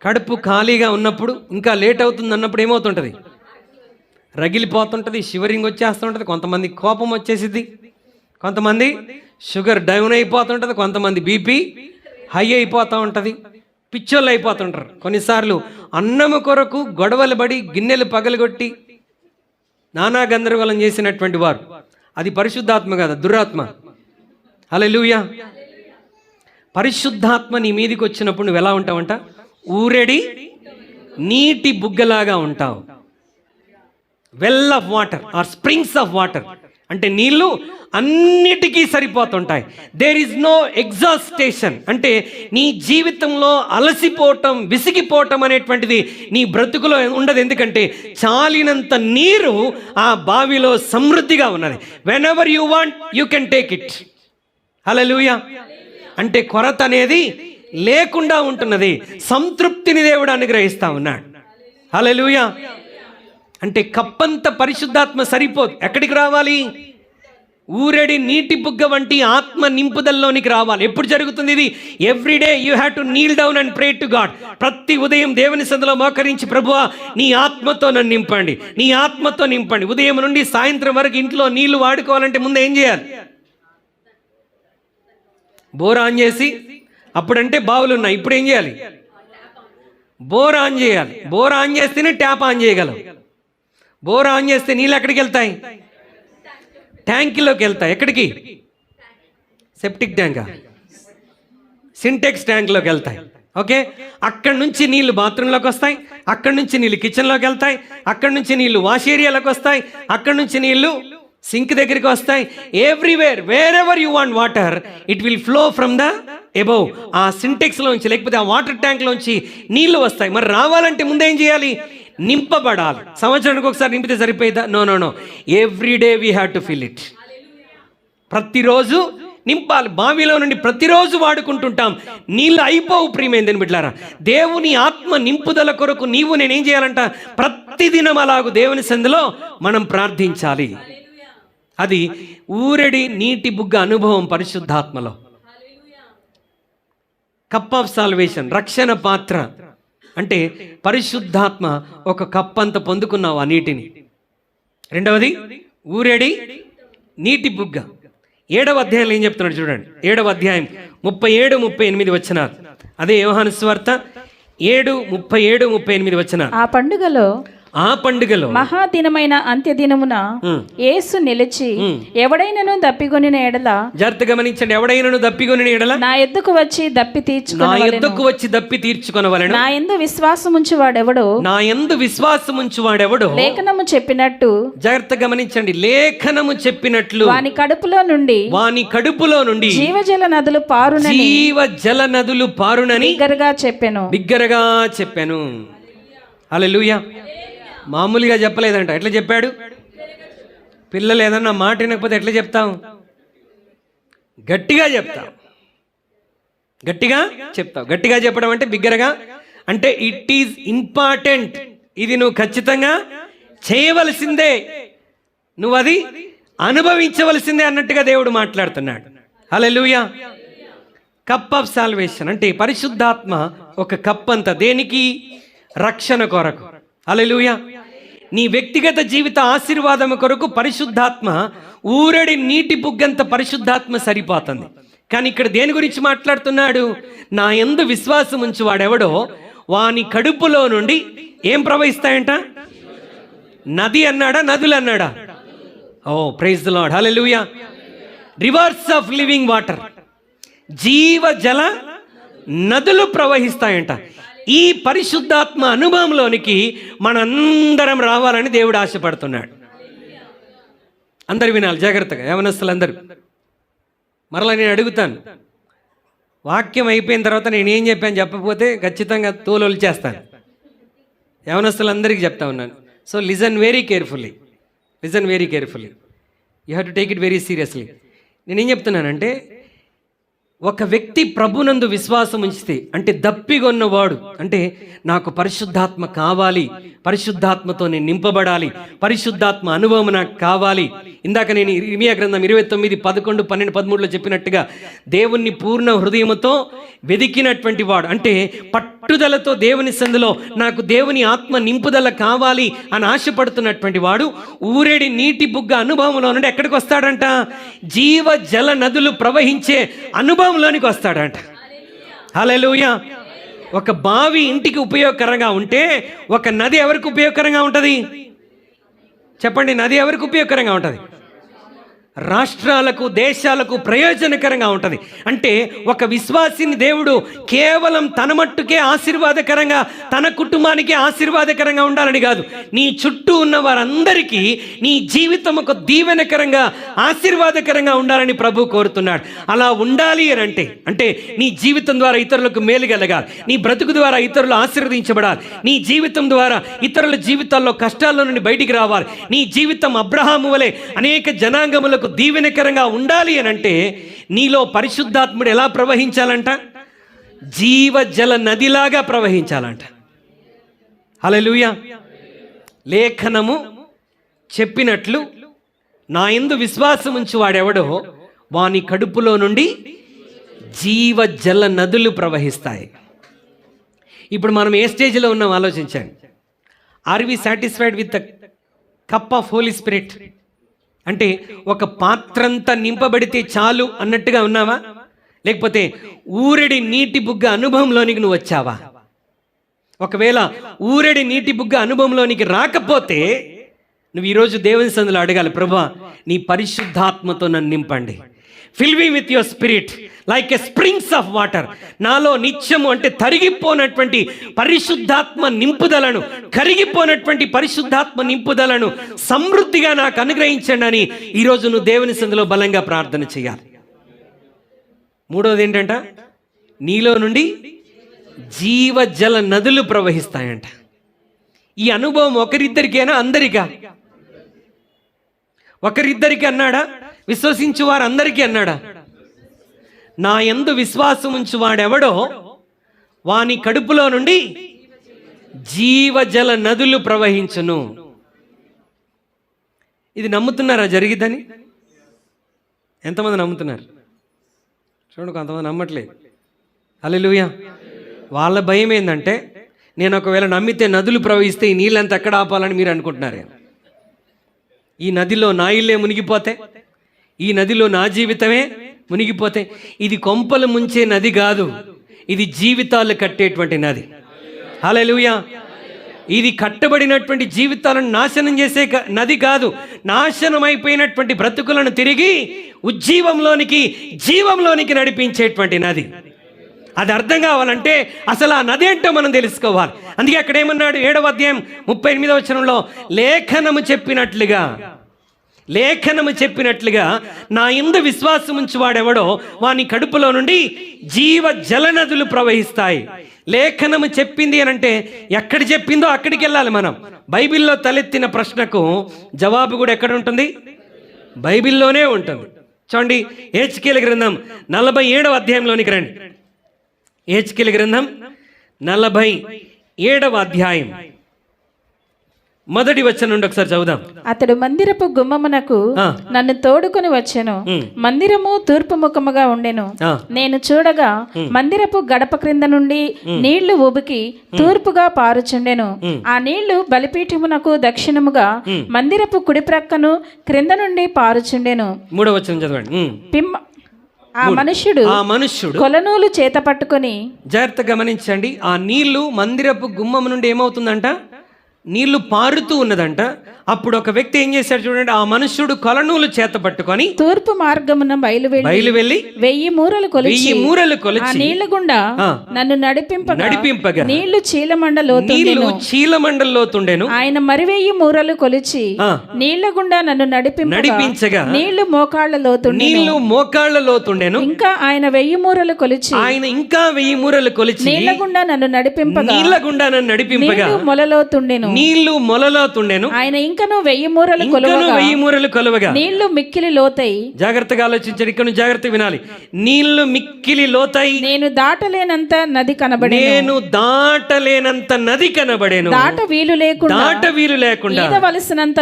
కడుపు ఖాళీగా ఉన్నప్పుడు, ఇంకా లేట్ అవుతుంది అన్నప్పుడు ఏమవుతుంటుంది? రగిలిపోతుంటుంది, షివరింగ్ వచ్చేస్తుంటుంది, కొంతమంది కోపం వచ్చేసిద్ది, కొంతమంది షుగర్ డౌన్ అయిపోతుంటుంది, కొంతమంది బీపీ హై అయిపోతూ ఉంటుంది, పిచ్చోళ్ళు అయిపోతుంటారు. కొన్నిసార్లు అన్నము కొరకు గొడవలు పడి గిన్నెలు పగలగొట్టి నానా గందరగోళం చేసినటువంటి వారు, అది పరిశుద్ధాత్మ కాదు, దురాత్మ. హల్లెలూయా. పరిశుద్ధాత్మ నీ మీదికి వచ్చినప్పుడు నువ్వు ఎలా ఉంటావంట? ఊరెడి నీటి బుగ్గలాగా ఉంటావు. Well of water or springs of water అంటే నీళ్లు అన్నిటికీ సరిపోతుంటాయి. There is no exhaustion. అంటే నీ జీవితంలో అలసిపోవటం, విసిగిపోవటం అనేటువంటిది నీ బ్రతుకులో ఉండదు. ఎందుకంటే చాలినంత నీరు ఆ బావిలో సమృద్ధిగా ఉన్నది. Whenever you want you can take it. Hallelujah. అంటే కొరత అనేది లేకుండా ఉంటున్నది. సంతృప్తిని దేవుడు అనుగ్రహిస్తా ఉన్నాడు. హల్లెలూయా. అంటే కప్పంత పరిశుద్ధాత్మ సరిపోదు. ఎక్కడికి రావాలి? ఊరెడి నీటి బుగ్గ వంటి ఆత్మ నింపుదల్లోనికి రావాలి. ఎప్పుడు జరుగుతుంది ఇది? Everyday you have to Neel down and pray to God. ప్రతి ఉదయం దేవుని సన్నిధిలో మోకరించి, ప్రభువా నీ ఆత్మతో నన్ను నింపండి, నీ ఆత్మతో నింపండి. ఉదయం నుండి సాయంత్రం వరకు ఇంట్లో నీళ్లు వాడుకోవాలంటే ముందు ఏం చేయాలి? బోర్ ఆన్ చేసి, అప్పుడంటే బావులు ఉన్నాయి, ఇప్పుడు ఏం చేయాలి? బోర్ ఆన్ చేయాలి. బోర్ ఆన్ చేస్తేనే ట్యాప్ ఆన్ చేయగలం. బోర్ ఆన్ చేస్తే నీళ్ళు ఎక్కడికి వెళ్తాయి? ట్యాంక్లోకి వెళ్తాయి. ఎక్కడికి? సెప్టిక్ ట్యాంకా, సింటెక్స్ ట్యాంక్లోకి వెళ్తాయి. ఓకే, అక్కడి నుంచి నీళ్లు బాత్రూంలోకి వస్తాయి, అక్కడి నుంచి నీళ్ళు కిచెన్లోకి వెళ్తాయి, అక్కడి నుంచి నీళ్లు వాష్ ఏరియాలోకి వస్తాయి, అక్కడి నుంచి నీళ్లు సింక్ దగ్గరికి వస్తాయి. Everywhere, wear ever you want water, it will flow from the above. ఆ సింటెక్స్లోంచి లేకపోతే ఆ వాటర్ ట్యాంక్లోంచి నీళ్లు వస్తాయి. మరి రావాలంటే ముందేం చేయాలి? నింపబడాలి. సంవత్సరానికి ఒకసారి నింపితే సరిపోయిందా? No no no, every day we have to fill it. ప్రతిరోజు నింపాలి. బావిలో నుండి ప్రతిరోజు వాడుకుంటుంటాం, నీళ్ళు అయిపోవు. ప్రియమైందని బిడ్డలారా, దేవుని ఆత్మ నింపుదల కొరకు నీవు నేనేం చేయాలంట? ప్రతిదినం అలాగూ దేవుని సందులో మనం ప్రార్థించాలి. అది ఊరడి నీటి బుగ్గ అనుభవం పరిశుద్ధాత్మలో. కప్ ఆఫ్ సాల్వేషన్, రక్షణ పాత్ర అంటే పరిశుద్ధాత్మ ఒక కప్ అంత పొందుకున్నావు ఆ నీటిని. రెండవది ఊరేడి నీటి బుగ్గ. 7వ అధ్యాయంలో ఏం చెప్తున్నాడు చూడండి. 7వ అధ్యాయం 37-38 వచనాలు. అదే యోహాను సువార్త 7:37-38 వచనాలు. ఆ పండుగలో మహాదినమైన అంత్యదినమున యేసు నిలిచి ఎవడైనను దప్పికొనిన ఎడల, జాగ్రత్త గమనించండి, ఎవడైనను దప్పికొనిన ఎడల నా యొద్దకు వచ్చి దప్పి తీర్చుకొనవలెను. నా యందు విశ్వాసముంచు వాడెవడో లేఖనము చెప్పినట్టు, జాగ్రత్త గమనించండి, లేఖనము చెప్పినట్లు వాని కడుపులో నుండి జీవజల నదులు పారునని బిగ్గరగా చెప్పెను. హల్లెలూయా. మామూలుగా చెప్పలేదంట. ఎట్లా చెప్పాడు? పిల్లలు ఏదన్నా మాట వినకపోతే ఎట్లా చెప్తాం? గట్టిగా చెప్తాం. గట్టిగా చెప్పడం అంటే బిగ్గరగా అంటే ఇట్ ఈజ్ ఇంపార్టెంట్. ఇది నువ్వు ఖచ్చితంగా చేయవలసిందే, నువ్వు అది అనుభవించవలసిందే అన్నట్టుగా దేవుడు మాట్లాడుతున్నాడు. హల్లెలూయా. కప్ ఆఫ్ సాల్వేషన్ అంటే పరిశుద్ధాత్మ ఒక కప్ అంత. దేనికి? రక్షణ కొరకు. హల్లెలూయా. నీ వ్యక్తిగత జీవిత ఆశీర్వాదం కొరకు పరిశుద్ధాత్మ ఊరడి నీటి బుగ్గంత పరిశుద్ధాత్మ సరిపోతుంది. కానీ ఇక్కడ దేని గురించి మాట్లాడుతున్నాడు? నా యందు విశ్వాసం ఉంచి వాడెవడో వాని కడుపులో నుండి ఏం ప్రవహిస్తాయంట? నది అన్నాడా, నదులు అన్నాడా? Oh praise the Lord, hallelujah. Rivers of living water, జీవ జల నదులు ప్రవహిస్తాయంట. ఈ పరిశుద్ధాత్మ అనుభవంలోనికి మనందరం రావాలని దేవుడు ఆశపడుతున్నాడు. అందరు వినాలి జాగ్రత్తగా, యవనస్తులందరూ. మరలా నేను అడుగుతాను, వాక్యం అయిపోయిన తర్వాత నేనేం చెప్పాను చెప్పకపోతే ఖచ్చితంగా తోలు చేస్తాను. యవనస్తులందరికీ చెప్తా ఉన్నాను. So listen very carefully, you have to take it very seriously. నేనేం చెప్తున్నానంటే, ఒక వ్యక్తి ప్రభునందు విశ్వాసం ఉంచితే, అంటే దప్పిగొన్నవాడు, అంటే నాకు పరిశుద్ధాత్మ కావాలి, పరిశుద్ధాత్మతో నేను నింపబడాలి, పరిశుద్ధాత్మ అనుభవం నాకు కావాలి. ఇందాక నేను ఇర్మియా గ్రంథం 29, 11, 12, 13లో చెప్పినట్టుగా దేవుణ్ణి పూర్ణ హృదయముతో వెదికినటువంటి వాడు, అంటే పట్టుదలతో దేవుని సందులో నాకు దేవుని ఆత్మ నింపుదల కావాలి అని ఆశపడుతున్నటువంటి వాడు ఊరేడి నీటి బుగ్గ అనుభవంలో నుండి ఎక్కడికి వస్తాడంట? జీవ జల నదులు ప్రవహించే అనుభవంలోనికి వస్తాడంట. హల్లెలూయా. ఒక బావి ఇంటికి ఉపయోగకరంగా ఉంటే ఒక నది ఎవరికి ఉపయోగకరంగా ఉంటుంది? చెప్పండి, నది ఎవరికి ఉపయోగకరంగా ఉంటుంది? రాష్ట్రాలకు, దేశాలకు ప్రయోజనకరంగా ఉంటుంది. అంటే ఒక విశ్వాసిని దేవుడు కేవలం తన మట్టుకే ఆశీర్వాదకరంగా, తన కుటుంబానికే ఆశీర్వాదకరంగా ఉండాలని కాదు, నీ చుట్టూ ఉన్న వారందరికీ నీ జీవితం ఒక దీవెనకరంగా, ఆశీర్వాదకరంగా ఉండాలని ప్రభు కోరుతున్నాడు. అలా ఉండాలి అని అంటే నీ జీవితం ద్వారా ఇతరులకు మేలు కలగాలి, నీ బ్రతుకు ద్వారా ఇతరులు ఆశీర్వదించబడాలి, నీ జీవితం ద్వారా ఇతరుల జీవితాల్లో కష్టాల్లో నుండి బయటికి రావాలి, నీ జీవితం అబ్రహాము వలె అనేక జనాంగములకు దీవెనకరంగా ఉండాలి అని అంటే నీలో పరిశుద్ధాత్ముడు ఎలా ప్రవహించాలంట? జీవ జల నదిలాగా ప్రవహించాలంట. హల్లెలూయా. లేఖనము చెప్పినట్లు నా యందు విశ్వాసం ఉంచి వాడెవడో వాని కడుపులో నుండి జీవ జల నదులు ప్రవహిస్తాయి. ఇప్పుడు మనం ఏ స్టేజ్లో ఉన్నాం ఆలోచించండి. Are we satisfied with the cup of holy spirit? అంటే ఒక పాత్రంతా నింపబడితే చాలు అన్నట్టుగా ఉన్నావా? లేకపోతే ఊరడి నీటి బుగ్గ అనుభవంలోనికి నువ్వు వచ్చావా? ఒకవేళ ఊరడి నీటి బుగ్గ అనుభవంలోనికి రాకపోతే నువ్వు ఈరోజు దేవుని సన్నిధిలో అడగాలి, ప్రభువా నీ పరిశుద్ధాత్మతో నన్ను నింపండి. Fill me with your spirit like a springs of water. నాలో నిత్యము అంటే తరిగిపోనటువంటి పరిశుద్ధాత్మ నింపుదలను, కరిగిపోనటువంటి పరిశుద్ధాత్మ నింపుదలను సమృద్ధిగా నాకు అనుగ్రహించండి అని ఈరోజు నువ్వు దేవుని సన్నిధిలో బలంగా ప్రార్థన చేయాలి. మూడవది ఏంటంట, నీలో నుండి జీవజల నదులు ప్రవహిస్తాయంట. ఈ అనుభవం ఒకరిద్దరికేనా, అందరికా? ఒకరిద్దరికి అన్నాడా? విశ్వసించు వారందరికీ అన్నాడా? నా యందు విశ్వాసం ఉంచు వాడెవడో వాని కడుపులో నుండి జీవజల నదులు ప్రవహించును. ఇది నమ్ముతున్నారా జరిగిద్దని? ఎంతమంది నమ్ముతున్నారు? చూడండి, కొంతమంది నమ్మట్లేదు. హల్లెలూయా. వాళ్ళ భయం ఏంటంటే, నేను ఒకవేళ నమ్మితే నదులు ప్రవహిస్తే ఈ నీళ్ళంతా ఎక్కడ ఆపాలని మీరు అనుకుంటున్నారు. ఈ నదిలో నా ఇల్లే మునిగిపోతే, ఈ నదిలో నా జీవితమే మునిగిపోతే. ఇది కొంపలు ముంచే నది కాదు, ఇది జీవితాలు కట్టేటువంటి నది. హల్లెలూయా. ఇది కట్టబడినటువంటి జీవితాలను నాశనం చేసే నది కాదు, నాశనం అయిపోయినటువంటి బ్రతుకులను తిరిగి ఉజ్జీవంలోనికి, జీవంలోనికి నడిపించేటువంటి నది. అది అర్థం కావాలంటే అసలు ఆ నది ఏంటో మనం తెలుసుకోవాలి. అందుకే అక్కడ ఏమన్నాడు, 7వ అధ్యాయం 38వ వచనంలో, లేఖనము చెప్పినట్లుగా నా యందు విశ్వాసం ఉంచి వాడెవడో వాని కడుపులో నుండి జీవ జలనదులు ప్రవహిస్తాయి. లేఖనము చెప్పింది అని అంటే ఎక్కడ చెప్పిందో అక్కడికి వెళ్ళాలి మనం. బైబిల్లో తలెత్తిన ప్రశ్నకు జవాబు కూడా ఎక్కడ ఉంటుంది? బైబిల్లోనే ఉంటుంది. చూడండి, హెచ్కేలు గ్రంథం 47వ అధ్యాయంలోనికి రండి. హెచ్కేలు గ్రంథం 47వ అధ్యాయం 1వ వచనం నుండి ఒకసారి చదువుదాం. అతడు మందిరపు గుమ్మమునకు నన్ను తోడుకొని వచ్చెను. మందిరము తూర్పు ముఖముగా ఉండెను. నేను చూడగా మందిరపు గడప క్రింద నుండి నీళ్లు ఉబికి తూర్పుగా పారుచుండెను. ఆ నీళ్లు బలిపీఠమునకు దక్షిణముగా మందిరపు కుడి ప్రక్కను క్రింద నుండి పారుచుండెను. 3వ వచనం చదవండి. ఆ మనుష్యుడు కొలనూలు చేత పట్టుకొని, జాగ్రత్తగా గమనించండి, ఆ నీళ్లు మందిరపు గుమ్మం నుండి ఏమవుతుందంట? నీళ్లు పారుతూ ఉన్నదంట. అప్పుడు ఒక వ్యక్తి ఏం చేశాడు చూడండి, ఆ మనుష్యుడు కొలనూలు చేత పట్టుకొని తూర్పు మార్గమున బయలువెళ్ళి 1000 మూరలు కొలిచి నీళ్ల గుండా నన్ను నడిపింపగా నీళ్లు చీలమండలో తుండెను. ఆయన మరి 1000 మూరలు కొలిచి నీళ్ల గుండా నన్ను నడిపించగా నీళ్లు మోకాళ్లలో తుండెను. ఇంకా ఆయన 1000 మూరలు కొలిచి నీళ్ల గుండా నన్ను నడిపింపగా నీళ్లు మొలలో తుండెను. ఆయన ఇంకను 1000 మూరలు కొలవగా నీళ్లు మిక్కిలి లోతై. జాగ్రత్తగా ఆలోచించండి, ఇక్కడ జాగ్రత్తగా వినాలి. నీళ్లు మిక్కిలి లోతై నేను దాటలేనంత నది కనబడేను. దాట వీలు లేకుండా ఈదవలసినంత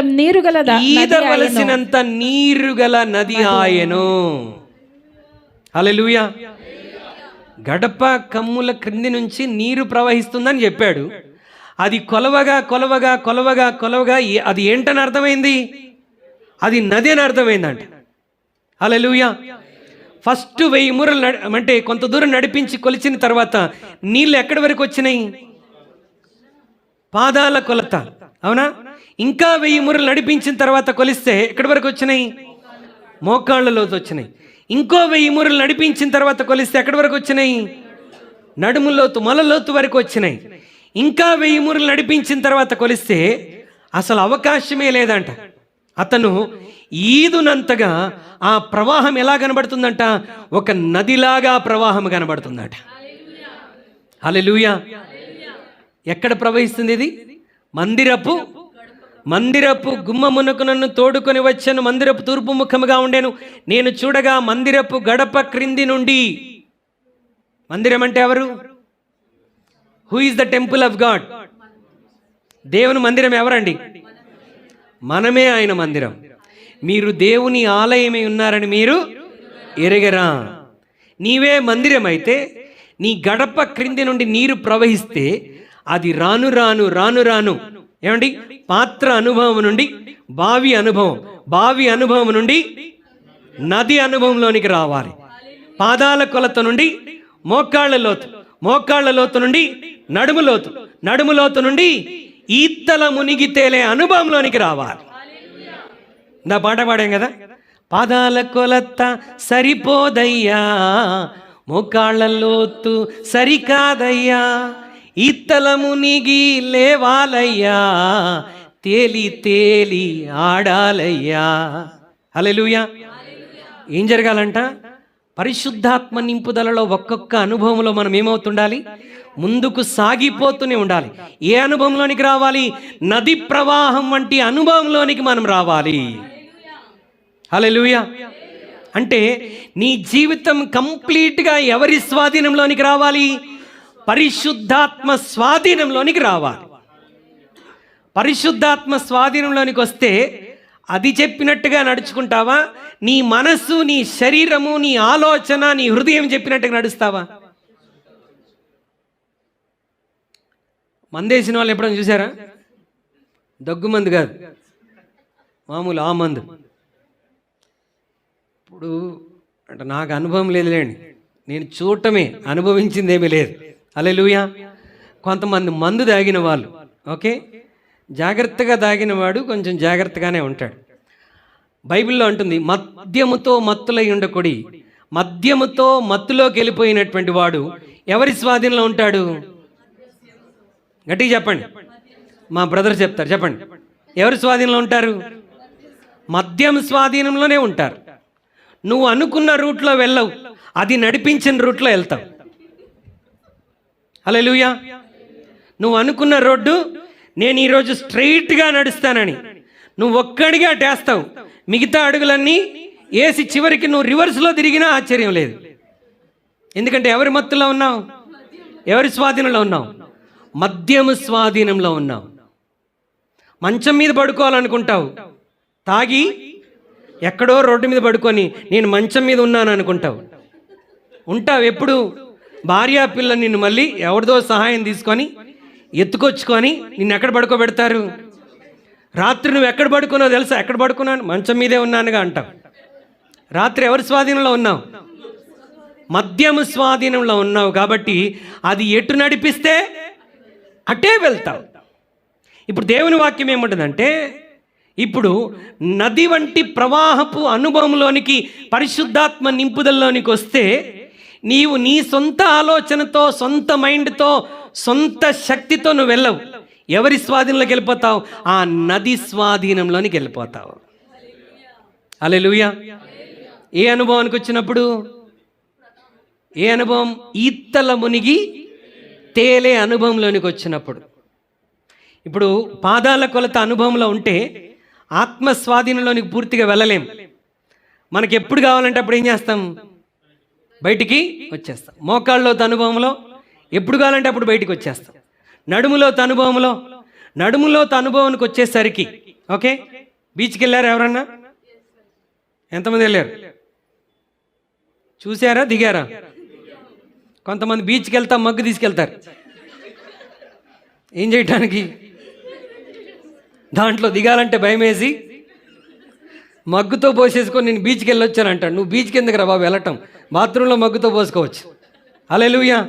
నీరుగల నది ఆయను. హల్లెలూయా. గడప కమ్ముల క్రింది నుంచి నీరు ప్రవహిస్తుందని చెప్పాడు. అది కొలవగా అది ఏంటని అర్థమైంది? అది నది అని అర్థమైందంట. హల్లెలూయా. ఫస్ట్ 1000 మూరలు అంటే కొంత దూరం నడిపించి కొలిచిన తర్వాత నీళ్ళు ఎక్కడి వరకు వచ్చినాయి? పాదాల కొలత, అవునా? ఇంకా 1000 మూరలు నడిపించిన తర్వాత కొలిస్తే ఎక్కడి వరకు వచ్చినాయి? మోకాళ్ళలోతు వచ్చినాయి. ఇంకో 1000 మూరలు నడిపించిన తర్వాత కొలిస్తే ఎక్కడి వరకు వచ్చినాయి? నడుములోతు, మొలలోతు వరకు వచ్చినాయి. ఇంకా 1000 మూరలు నడిపించిన తర్వాత కొలిస్తే అసలు అవకాశమే లేదంట. అతను ఈదునంతగా ఆ ప్రవాహం ఎలా కనబడుతుందంట? ఒక నదిలాగా ప్రవాహం కనబడుతుందట. హల్లెలూయా. ఎక్కడ ప్రవహిస్తుంది ఇది? మందిరపు గుమ్మమునకు నన్ను తోడుకొని వచ్చాను. మందిరపు తూర్పు ముఖముగా ఉండేను. నేను చూడగా మందిరపు గడప క్రింది నుండి. మందిరం అంటే ఎవరు? Who is the temple of God? దేవుని మందిరం ఎవరండి? మనమే ఆయన మందిరం. మీరు దేవుని ఆలయమై ఉన్నారని మీరు ఎరగరా? నీవే మందిరం అయితే నీ గడప క్రింది నుండి నీరు ప్రవహిస్తే అది రాను ఏమండి, పాత్ర అనుభవం నుండి బావి అనుభవం నుండి నది అనుభవంలోనికి రావాలి. పాదాల కొలత నుండి మోకాళ్ళ లోతు నుండి నడుము లోతు నుండి ఈత్తల మునిగి తేలే అనుభవంలోనికి రావాలి. ఇందా పాట పాడాం కదా, పాదాల కొలత సరిపోదయ్యా, మోకాళ్ళ లోతు సరికాదయ్యా, ఈతల మునిగి లేవాలయ్యా, తేలి తేలి ఆడాలయ్యా. హల్లెలూయా. ఏం జరగాలంట? పరిశుద్ధాత్మ నింపుదలలో ఒక్కొక్క అనుభవంలో మనం ఏమవుతుండాలి? ముందుకు సాగిపోతూనే ఉండాలి. ఏ అనుభవంలోనికి రావాలి? నది ప్రవాహం వంటి అనుభవంలోనికి మనం రావాలి. హల్లెలూయా. అంటే నీ జీవితం కంప్లీట్గా ఎవరి స్వాధీనంలోనికి రావాలి? పరిశుద్ధాత్మ స్వాధీనంలోనికి రావాలి. పరిశుద్ధాత్మ స్వాధీనంలోనికి వస్తే అది చెప్పినట్టుగా నడుచుకుంటావా? నీ మనస్సు, నీ శరీరము, నీ ఆలోచన, నీ హృదయం చెప్పినట్టుగా నడుస్తావా? మందేసిన వాళ్ళు ఎప్పుడైనా చూసారా? దగ్గు మందు కాదు, మామూలు ఆ మందు. ఇప్పుడు అంటే నాకు అనుభవం లేదులేండి, నేను చూడటమే, అనుభవించిందేమీ లేదు. హల్లెలూయా. కొంతమంది మందు తాగిన వాళ్ళు, ఓకే, జాగ్రత్తగా తాగినవాడు కొంచెం జాగ్రత్తగానే ఉంటాడు. బైబిల్లో అంటుంది, మద్యముతో మత్తులై ఉండకొడి. మద్యముతో మత్తులోకి వెళ్ళిపోయినటువంటి వాడు ఎవరి స్వాధీనంలో ఉంటాడు? గట్టిగా చెప్పండి. మా బ్రదర్ చెప్తారు, చెప్పండి. ఎవరి స్వాధీనంలో ఉంటారు? మద్యం స్వాధీనంలోనే ఉంటారు. నువ్వు అనుకున్న రూట్లో వెళ్ళవు, అది నడిపించిన రూట్లో వెళ్తావు. హల్లెలూయా. నువ్వు అనుకున్న రోడ్డు, నేను ఈరోజు స్ట్రైట్గా నడుస్తానని నువ్వు ఒక్కడిగా అటేస్తావు, మిగతా అడుగులన్నీ వేసి చివరికి నువ్వు రివర్స్లో తిరిగినా ఆశ్చర్యం లేదు. ఎందుకంటే ఎవరి మత్తులో ఉన్నావు? ఎవరి స్వాధీనంలో ఉన్నావు? మద్యము స్వాధీనంలో ఉన్నావు. మంచం మీద పడుకోవాలనుకుంటావు, తాగి ఎక్కడో రోడ్డు మీద పడుకొని నేను మంచం మీద ఉన్నాను అనుకుంటావు. ఉంటావు. ఎప్పుడు? భార్యా పిల్ల నిన్ను మళ్ళీ ఎవరిదో సహాయం తీసుకొని ఎత్తుకొచ్చుకొని నిన్ను ఎక్కడ పడుకోబెడతారు? రాత్రి నువ్వు ఎక్కడ పడుకున్నావు తెలుసా? ఎక్కడ పడుకున్నాను? మంచం మీదే ఉన్నానుగా అంటావు. రాత్రి ఎవరి స్వాధీనంలో ఉన్నావు? మద్యము స్వాధీనంలో ఉన్నావు. కాబట్టి అది ఎటు నడిపిస్తే అటే వెళ్తావు. ఇప్పుడు దేవుని వాక్యం ఏమంటుందంటే, ఇప్పుడు నది వంటి ప్రవాహపు అనుభవంలోనికి, పరిశుద్ధాత్మ నింపుదలలోనికి వస్తే నీవు నీ సొంత ఆలోచనతో, సొంత మైండ్తో, సొంత శక్తితో నువ్వు వెళ్ళవు. ఎవరి స్వాధీనంలోకి వెళ్ళిపోతావు? ఆ నది స్వాధీనంలోనికి వెళ్ళిపోతావు. హల్లెలూయా. ఏ అనుభవానికి వచ్చినప్పుడు? ఏ అనుభవం? ఈతల మునిగి తేలే అనుభవంలోనికి వచ్చినప్పుడు. ఇప్పుడు పాదాల కొలత అనుభవంలో ఉంటే ఆత్మ స్వాధీనంలోనికి పూర్తిగా వెళ్ళలేం. మనకి ఎప్పుడు కావాలంటే అప్పుడు ఏం చేస్తాం? బయటికి వచ్చేస్తాం. మోకాళ్ళలోత అనుభవంలో ఎప్పుడు కావాలంటే అప్పుడు బయటికి వచ్చేస్తాం. నడుములోత అనుభవానికి వచ్చేసరికి, ఓకే, బీచ్కి వెళ్ళారు ఎవరన్నా? ఎంతమంది వెళ్ళారు? చూసారా? దిగారా? కొంతమంది బీచ్కి వెళ్తాం, మగ్గు తీసుకెళ్తారు. ఏం చేయటానికి? దాంట్లో దిగాలంటే భయం వేసి మగ్గుతో పోసేసుకొని నేను బీచ్కి వెళ్ళొచ్చాను అంటాడు. నువ్వు బీచ్కి ఎందుకు రా బాబు వెళ్ళటం? బాత్రూంలో మగ్గుతో పోసుకోవచ్చు. హల్లెలూయా.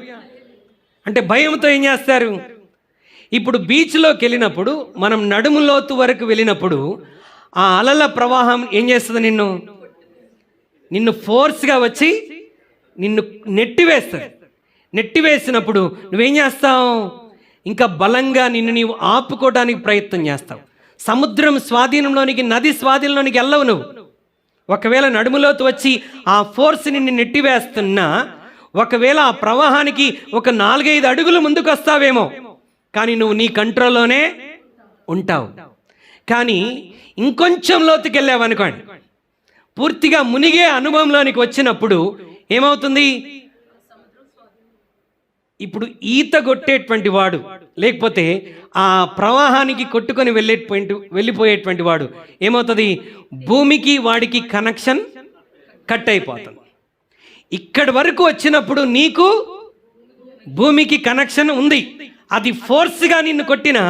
అంటే భయంతో ఏం చేస్తారు? ఇప్పుడు బీచ్లోకి వెళ్ళినప్పుడు, మనం నడుము లోతు వరకు వెళ్ళినప్పుడు ఆ అలల ప్రవాహం ఏం చేస్తుంది? నిన్ను ఫోర్స్గా వచ్చి నిన్ను నెట్టివేస్తుంది. నెట్టివేసినప్పుడు నువ్వేం చేస్తావు? ఇంకా బలంగా నిన్ను నీవు ఆపుకోవడానికి ప్రయత్నం చేస్తావు. సముద్రం స్వాధీనంలోనికి, నది స్వాధీనంలోనికి వెళ్ళవు నువ్వు. ఒకవేళ నడుములోతు వచ్చి ఆ ఫోర్స్ నిన్ను నెట్టివేస్తున్నా, ఒకవేళ ఆ ప్రవాహానికి ఒక 4-5 అడుగులు ముందుకు వస్తావేమో, కానీ నువ్వు నీ కంట్రోల్లోనే ఉంటావు. కానీ ఇంకొంచెం లోతుకి వెళ్ళావనుకోండి, పూర్తిగా మునిగే అనుభవంలోనికి వచ్చినప్పుడు ఏమవుతుంది? ఇప్పుడు ఈత కొట్టేటువంటి వాడు, లేకపోతే ఆ ప్రవాహానికి కొట్టుకొని వెళ్ళిపోయేటువంటి వాడు ఏమవుతుంది? భూమికి వాడికి కనెక్షన్ కట్ అయిపోతుంది. ఇక్కడి వరకు వచ్చినప్పుడు నీకు భూమికి కనెక్షన్ ఉంది. అది ఫోర్స్గా నిన్ను కొట్టినా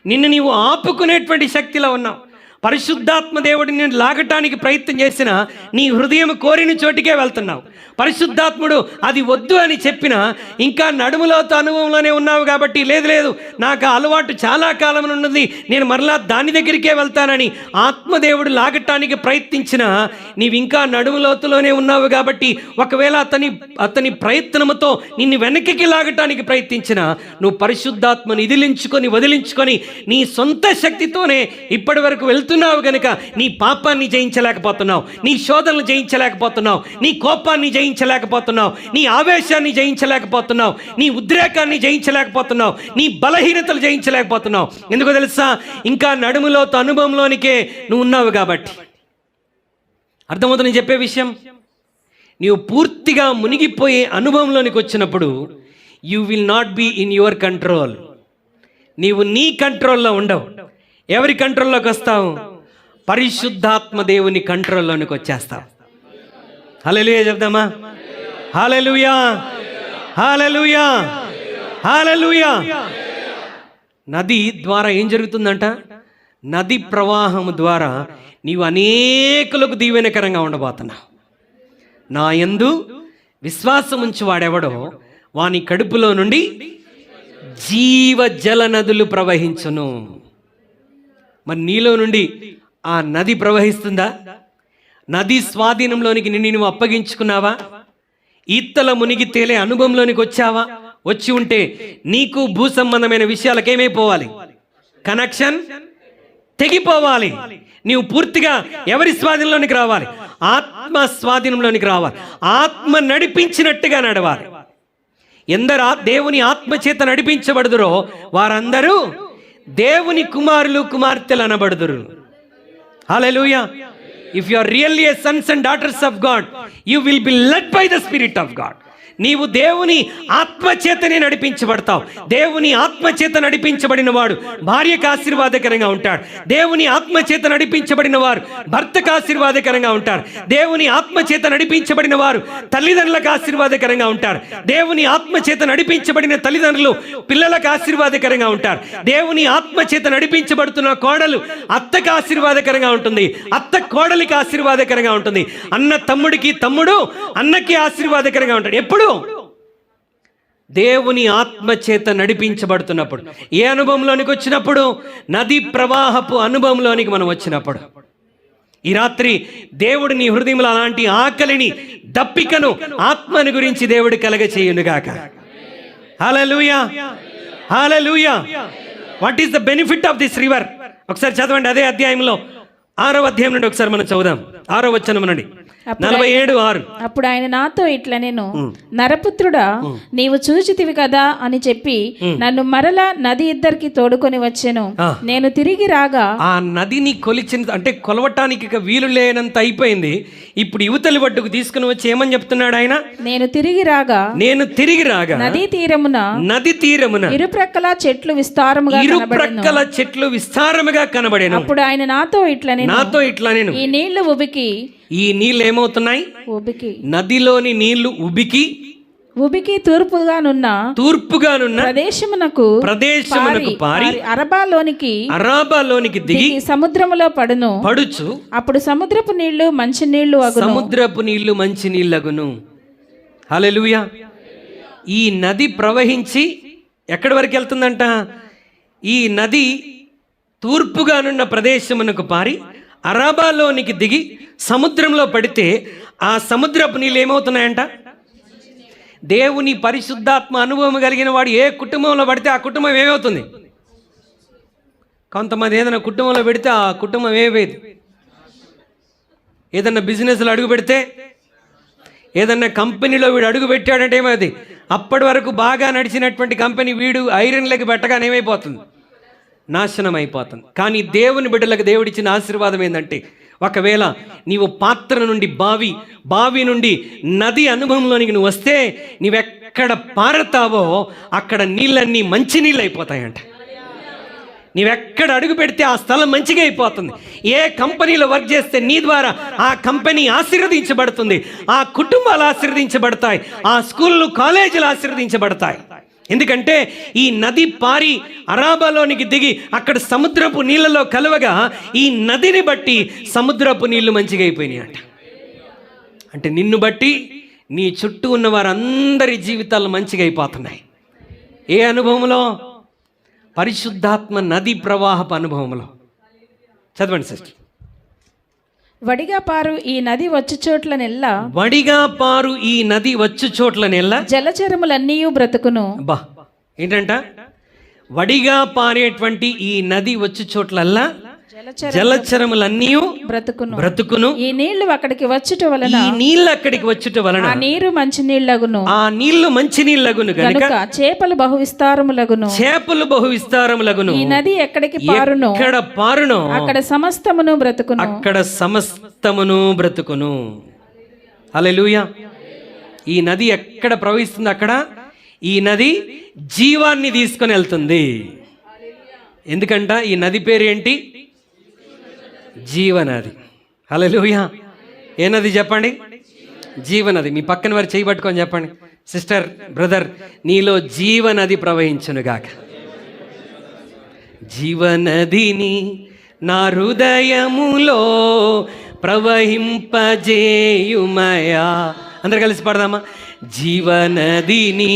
నిన్ను నీవు ఆపుకునేటువంటి శక్తిలో ఉన్నావు. పరిశుద్ధాత్మ దేవుడిని నేను లాగటానికి ప్రయత్నం చేసినా నీ హృదయం కోరిన చోటికే వెళ్తున్నావు. పరిశుద్ధాత్ముడు అది వద్దు అని చెప్పినా ఇంకా నడుములోతో అనుభవంలోనే ఉన్నావు కాబట్టి లేదు నాకు ఆ అలవాటు చాలా కాలం ఉన్నది, నేను మరలా దాని దగ్గరికే వెళ్తానని ఆత్మదేవుడు లాగటానికి ప్రయత్నించినా నీవు ఇంకా నడుములోతులోనే ఉన్నావు కాబట్టి ఒకవేళ అతని ప్రయత్నముతో నిన్ను వెనక్కి లాగటానికి ప్రయత్నించినా నువ్వు పరిశుద్ధాత్మని వదిలించుకొని నీ సొంత శక్తితోనే ఇప్పటి వరకు వెళ్తున్నావు గనుక నీ పాపాన్ని జయించలేకపోతున్నావు, నీ శోధనలు జయించలేకపోతున్నావు, నీ కోపాన్ని జయించలేకపోతున్నావు, నీ ఆవేశాన్ని జయించలేకపోతున్నావు, నీ ఉద్రేకాన్ని జయించలేకపోతున్నావు, నీ బలహీనతలు జయించలేకపోతున్నావు. ఎందుకో తెలుసా? ఇంకా నడుములోతో అనుభవంలోనికే నువ్వు ఉన్నావు కాబట్టి. అర్థమవుతుంది చెప్పే విషయం? నీవు పూర్తిగా మునిగిపోయే అనుభవంలోనికి వచ్చినప్పుడు you will not be in your control. నీవు నీ కంట్రోల్లో ఉండవు. ఎవరి కంట్రోల్లోకి వస్తావు? పరిశుద్ధాత్మ దేవుని కంట్రోల్లోనికి వచ్చేస్తావు. హల్లెలూయా చెప్దామా? హల్లెలూయా, హల్లెలూయా, హల్లెలూయా. నది ద్వారా ఏం జరుగుతుందంట? నది ప్రవాహం ద్వారా నీవు అనేకులకు దీవెనకరంగా ఉండబోతున్నావు. నా యందు విశ్వాసం ఉంచి వాడెవడో వాని కడుపులో నుండి జీవ జల నదులు ప్రవహించును. మరి నీలో నుండి ఆ నది ప్రవహిస్తుందా? నది స్వాధీనంలోనికి నిన్ను నువ్వు అప్పగించుకున్నావా? ఈత్తల మునిగి తేలే అనుభవంలోనికి వచ్చావా? వచ్చి ఉంటే నీకు భూ సంబంధమైన విషయాలకు ఏమైపోవాలి? కనెక్షన్ తెగిపోవాలి. నీవు పూర్తిగా ఎవరి స్వాధీనంలోనికి రావాలి? ఆత్మ స్వాధీనంలోనికి రావాలి. ఆత్మ నడిపించినట్టుగా నడవాలి. ఎందరు దేవుని ఆత్మ చేత నడిపించబడుదురో వారందరూ దేవుని కుమారులు కుమార్తెలు అనబడుదురు. హల్లెలూయా. If you are really a sons and daughters of God, you will be led by the Spirit of God. నీవు దేవుని ఆత్మచేతనే నడిపించబడతావు. దేవుని ఆత్మచేత నడిపించబడిన వాడు భార్యకు ఆశీర్వాదకరంగా ఉంటాడు. దేవుని ఆత్మచేత నడిపించబడిన వారు భర్తకు ఆశీర్వాదకరంగా ఉంటారు. దేవుని ఆత్మచేత నడిపించబడిన వారు తల్లిదండ్రులకు ఆశీర్వాదకరంగా ఉంటారు. దేవుని ఆత్మచేత నడిపించబడిన తల్లిదండ్రులు పిల్లలకు ఆశీర్వాదకరంగా ఉంటారు. దేవుని ఆత్మచేత నడిపించబడుతున్న కోడలు అత్తకు ఆశీర్వాదకరంగా ఉంటుంది. అత్త కోడలికి ఆశీర్వాదకరంగా ఉంటుంది. అన్న తమ్ముడికి, తమ్ముడు అన్నకి ఆశీర్వాదకరంగా ఉంటాడు. ఎప్పుడు? దేవుని ఆత్మచేత నడిపించబడుతున్నప్పుడు. ఏ అనుభవంలోనికి వచ్చినప్పుడు? నది ప్రవాహపు అనుభవంలోనికి మనం వచ్చినప్పుడు. ఈ రాత్రి దేవుడు నీ హృదయంలో అలాంటి ఆకలిని, దప్పికను, ఆత్మని గురించి దేవుడు కలగ చేయునుగాక. Hallelujah, hallelujah. What is the benefit of this river? ఒకసారి చదవండి అదే అధ్యాయంలో 6వ అధ్యాయం నుండి ఒకసారి మనం చదువుదాం. 6వ వచనం నుండి 47:6. అప్పుడు ఆయన నాతో ఇట్లా, నేను నరపుత్రుడా, నీవు చూచితివి కదా అని చెప్పి నన్ను మరలా నది ఇద్దరికి తోడుకొని వచ్చాను. నేను తిరిగి రాగా ఆ నదిని కొలిచిన, అంటే కొలవటానికి ఇక వీలు లేనంత అయిపోయింది. ఇప్పుడు యువతలి ఒడ్డుకు తీసుకుని వచ్చి ఏమని చెప్తున్నాడు ఆయన? నేను తిరిగి రాగా నదీ తీరమున ఇరుప్రక్కల చెట్లు విస్తారముగా కనబడెను. అప్పుడు ఆయన నాతో ఇట్లా, నేను ఈ నీళ్లు ఉబికి, ఈ నీళ్ళు ఏమవుతున్నాయి? నదిలోని నీళ్లు ఉబికి తూర్పుగానున్న ప్రదేశమునకు పారి అరబాలోనికి దిగి సముద్రములో పడుచు. అప్పుడు సముద్రపు నీళ్లు మంచి నీళ్లగును. హల్లెలూయా. ఈ నది ప్రవహించి ఎక్కడి వరకు వెళ్తుందంట? ఈ నది తూర్పుగానున్న ప్రదేశమునకు పారి అరబాలోనికి దిగి సముద్రంలో పడితే ఆ సముద్రపు నీళ్ళు ఏమవుతున్నాయంట? దేవుని పరిశుద్ధాత్మ అనుభవం కలిగిన వాడు ఏ కుటుంబంలో పడితే ఆ కుటుంబం ఏమవుతుంది? కొంతమంది ఏదైనా కుటుంబంలో పెడితే ఆ కుటుంబం ఏమేది? ఏదన్నా బిజినెస్లో అడుగు పెడితే, ఏదన్నా కంపెనీలో వీడు అడుగు పెట్టాడంటే ఏమవుతుంది? అప్పటి వరకు బాగా నడిచినటువంటి కంపెనీ వీడు ఐరన్లకి పెట్టగానే ఏమైపోతుంది? నాశనం అయిపోతుంది. కానీ దేవుని బిడ్డలకు దేవుడిచ్చిన ఆశీర్వాదం ఏంటంటే, ఒకవేళ నీవు పాత్ర నుండి బావి నుండి నది అనుభవంలోనికి నువ్వు వస్తే నీవెక్కడ పారతావో అక్కడ నీళ్ళన్నీ మంచి నీళ్ళు అయిపోతాయంట. నీవెక్కడ అడుగు పెడితే ఆ స్థలం మంచిగా అయిపోతుంది. ఏ కంపెనీలో వర్క్ చేస్తే నీ ద్వారా ఆ కంపెనీ ఆశీర్వదించబడుతుంది, ఆ కుటుంబాలు ఆశీర్వదించబడతాయి, ఆ స్కూళ్ళు కాలేజీలు ఆశీర్వదించబడతాయి. ఎందుకంటే ఈ నది పారి అరాబాలోనికి దిగి అక్కడ సముద్రపు నీళ్ళలో కలవగా ఈ నదిని బట్టి సముద్రపు నీళ్లు మంచిగా అయిపోయినాయి అంట. అంటే నిన్ను బట్టి నీ చుట్టూ ఉన్న వారందరి జీవితాలు మంచిగా అయిపోతున్నాయి. ఏ అనుభవంలో? పరిశుద్ధాత్మ నది ప్రవాహపు అనుభవంలో. చదవండి సిస్టర్. వడిగా పారు ఈ నది వచ్చు చోట్లనెల్లా, వడిగా పారు ఈ నది వచ్చు చోట్లనెల్లా జలచరములన్నీ బ్రతుకును. బా, ఏంటంట? వడిగా పారేటువంటి ఈ నది వచ్చు చోట్లల్లా జలచరములన్నీ బ్రతుకును. ఈ నీళ్లు అక్కడికి వచ్చుట వలన, ఈ నీళ్ళు అక్కడికి వచ్చుట వలన ఆ నీరు మంచి నీళ్లగును. ఆ నీళ్లు మంచి నీళ్లగును గనుక చేపలు బహు విస్తారములగును. చేపలు బహు విస్తారములగును. ఈ నది ఎక్కడికి పారును, ఎక్కడ పారునో అక్కడ సమస్తమును బ్రతుకును. అక్కడ సమస్తమును బ్రతుకును. హల్లెలూయా. ఈ నది ఎక్కడ ప్రవహిస్తుంది అక్కడ ఈ నది జీవాన్ని తీసుకొని వెళ్తుంది. ఎందుకంట ఈ నది పేరు ఏంటి? జీవనది. హల్లెలూయా. ఏ నది చెప్పండి? జీవనది. మీ పక్కన వారు చేయి పట్టుకొని చెప్పండి, సిస్టర్, బ్రదర్, నీలో జీవనది ప్రవహించునుగాక. జీవనదిని నా హృదయములో ప్రవహింపజేయుమయా. అందరు కలిసి పాడదామా? జీవనదిని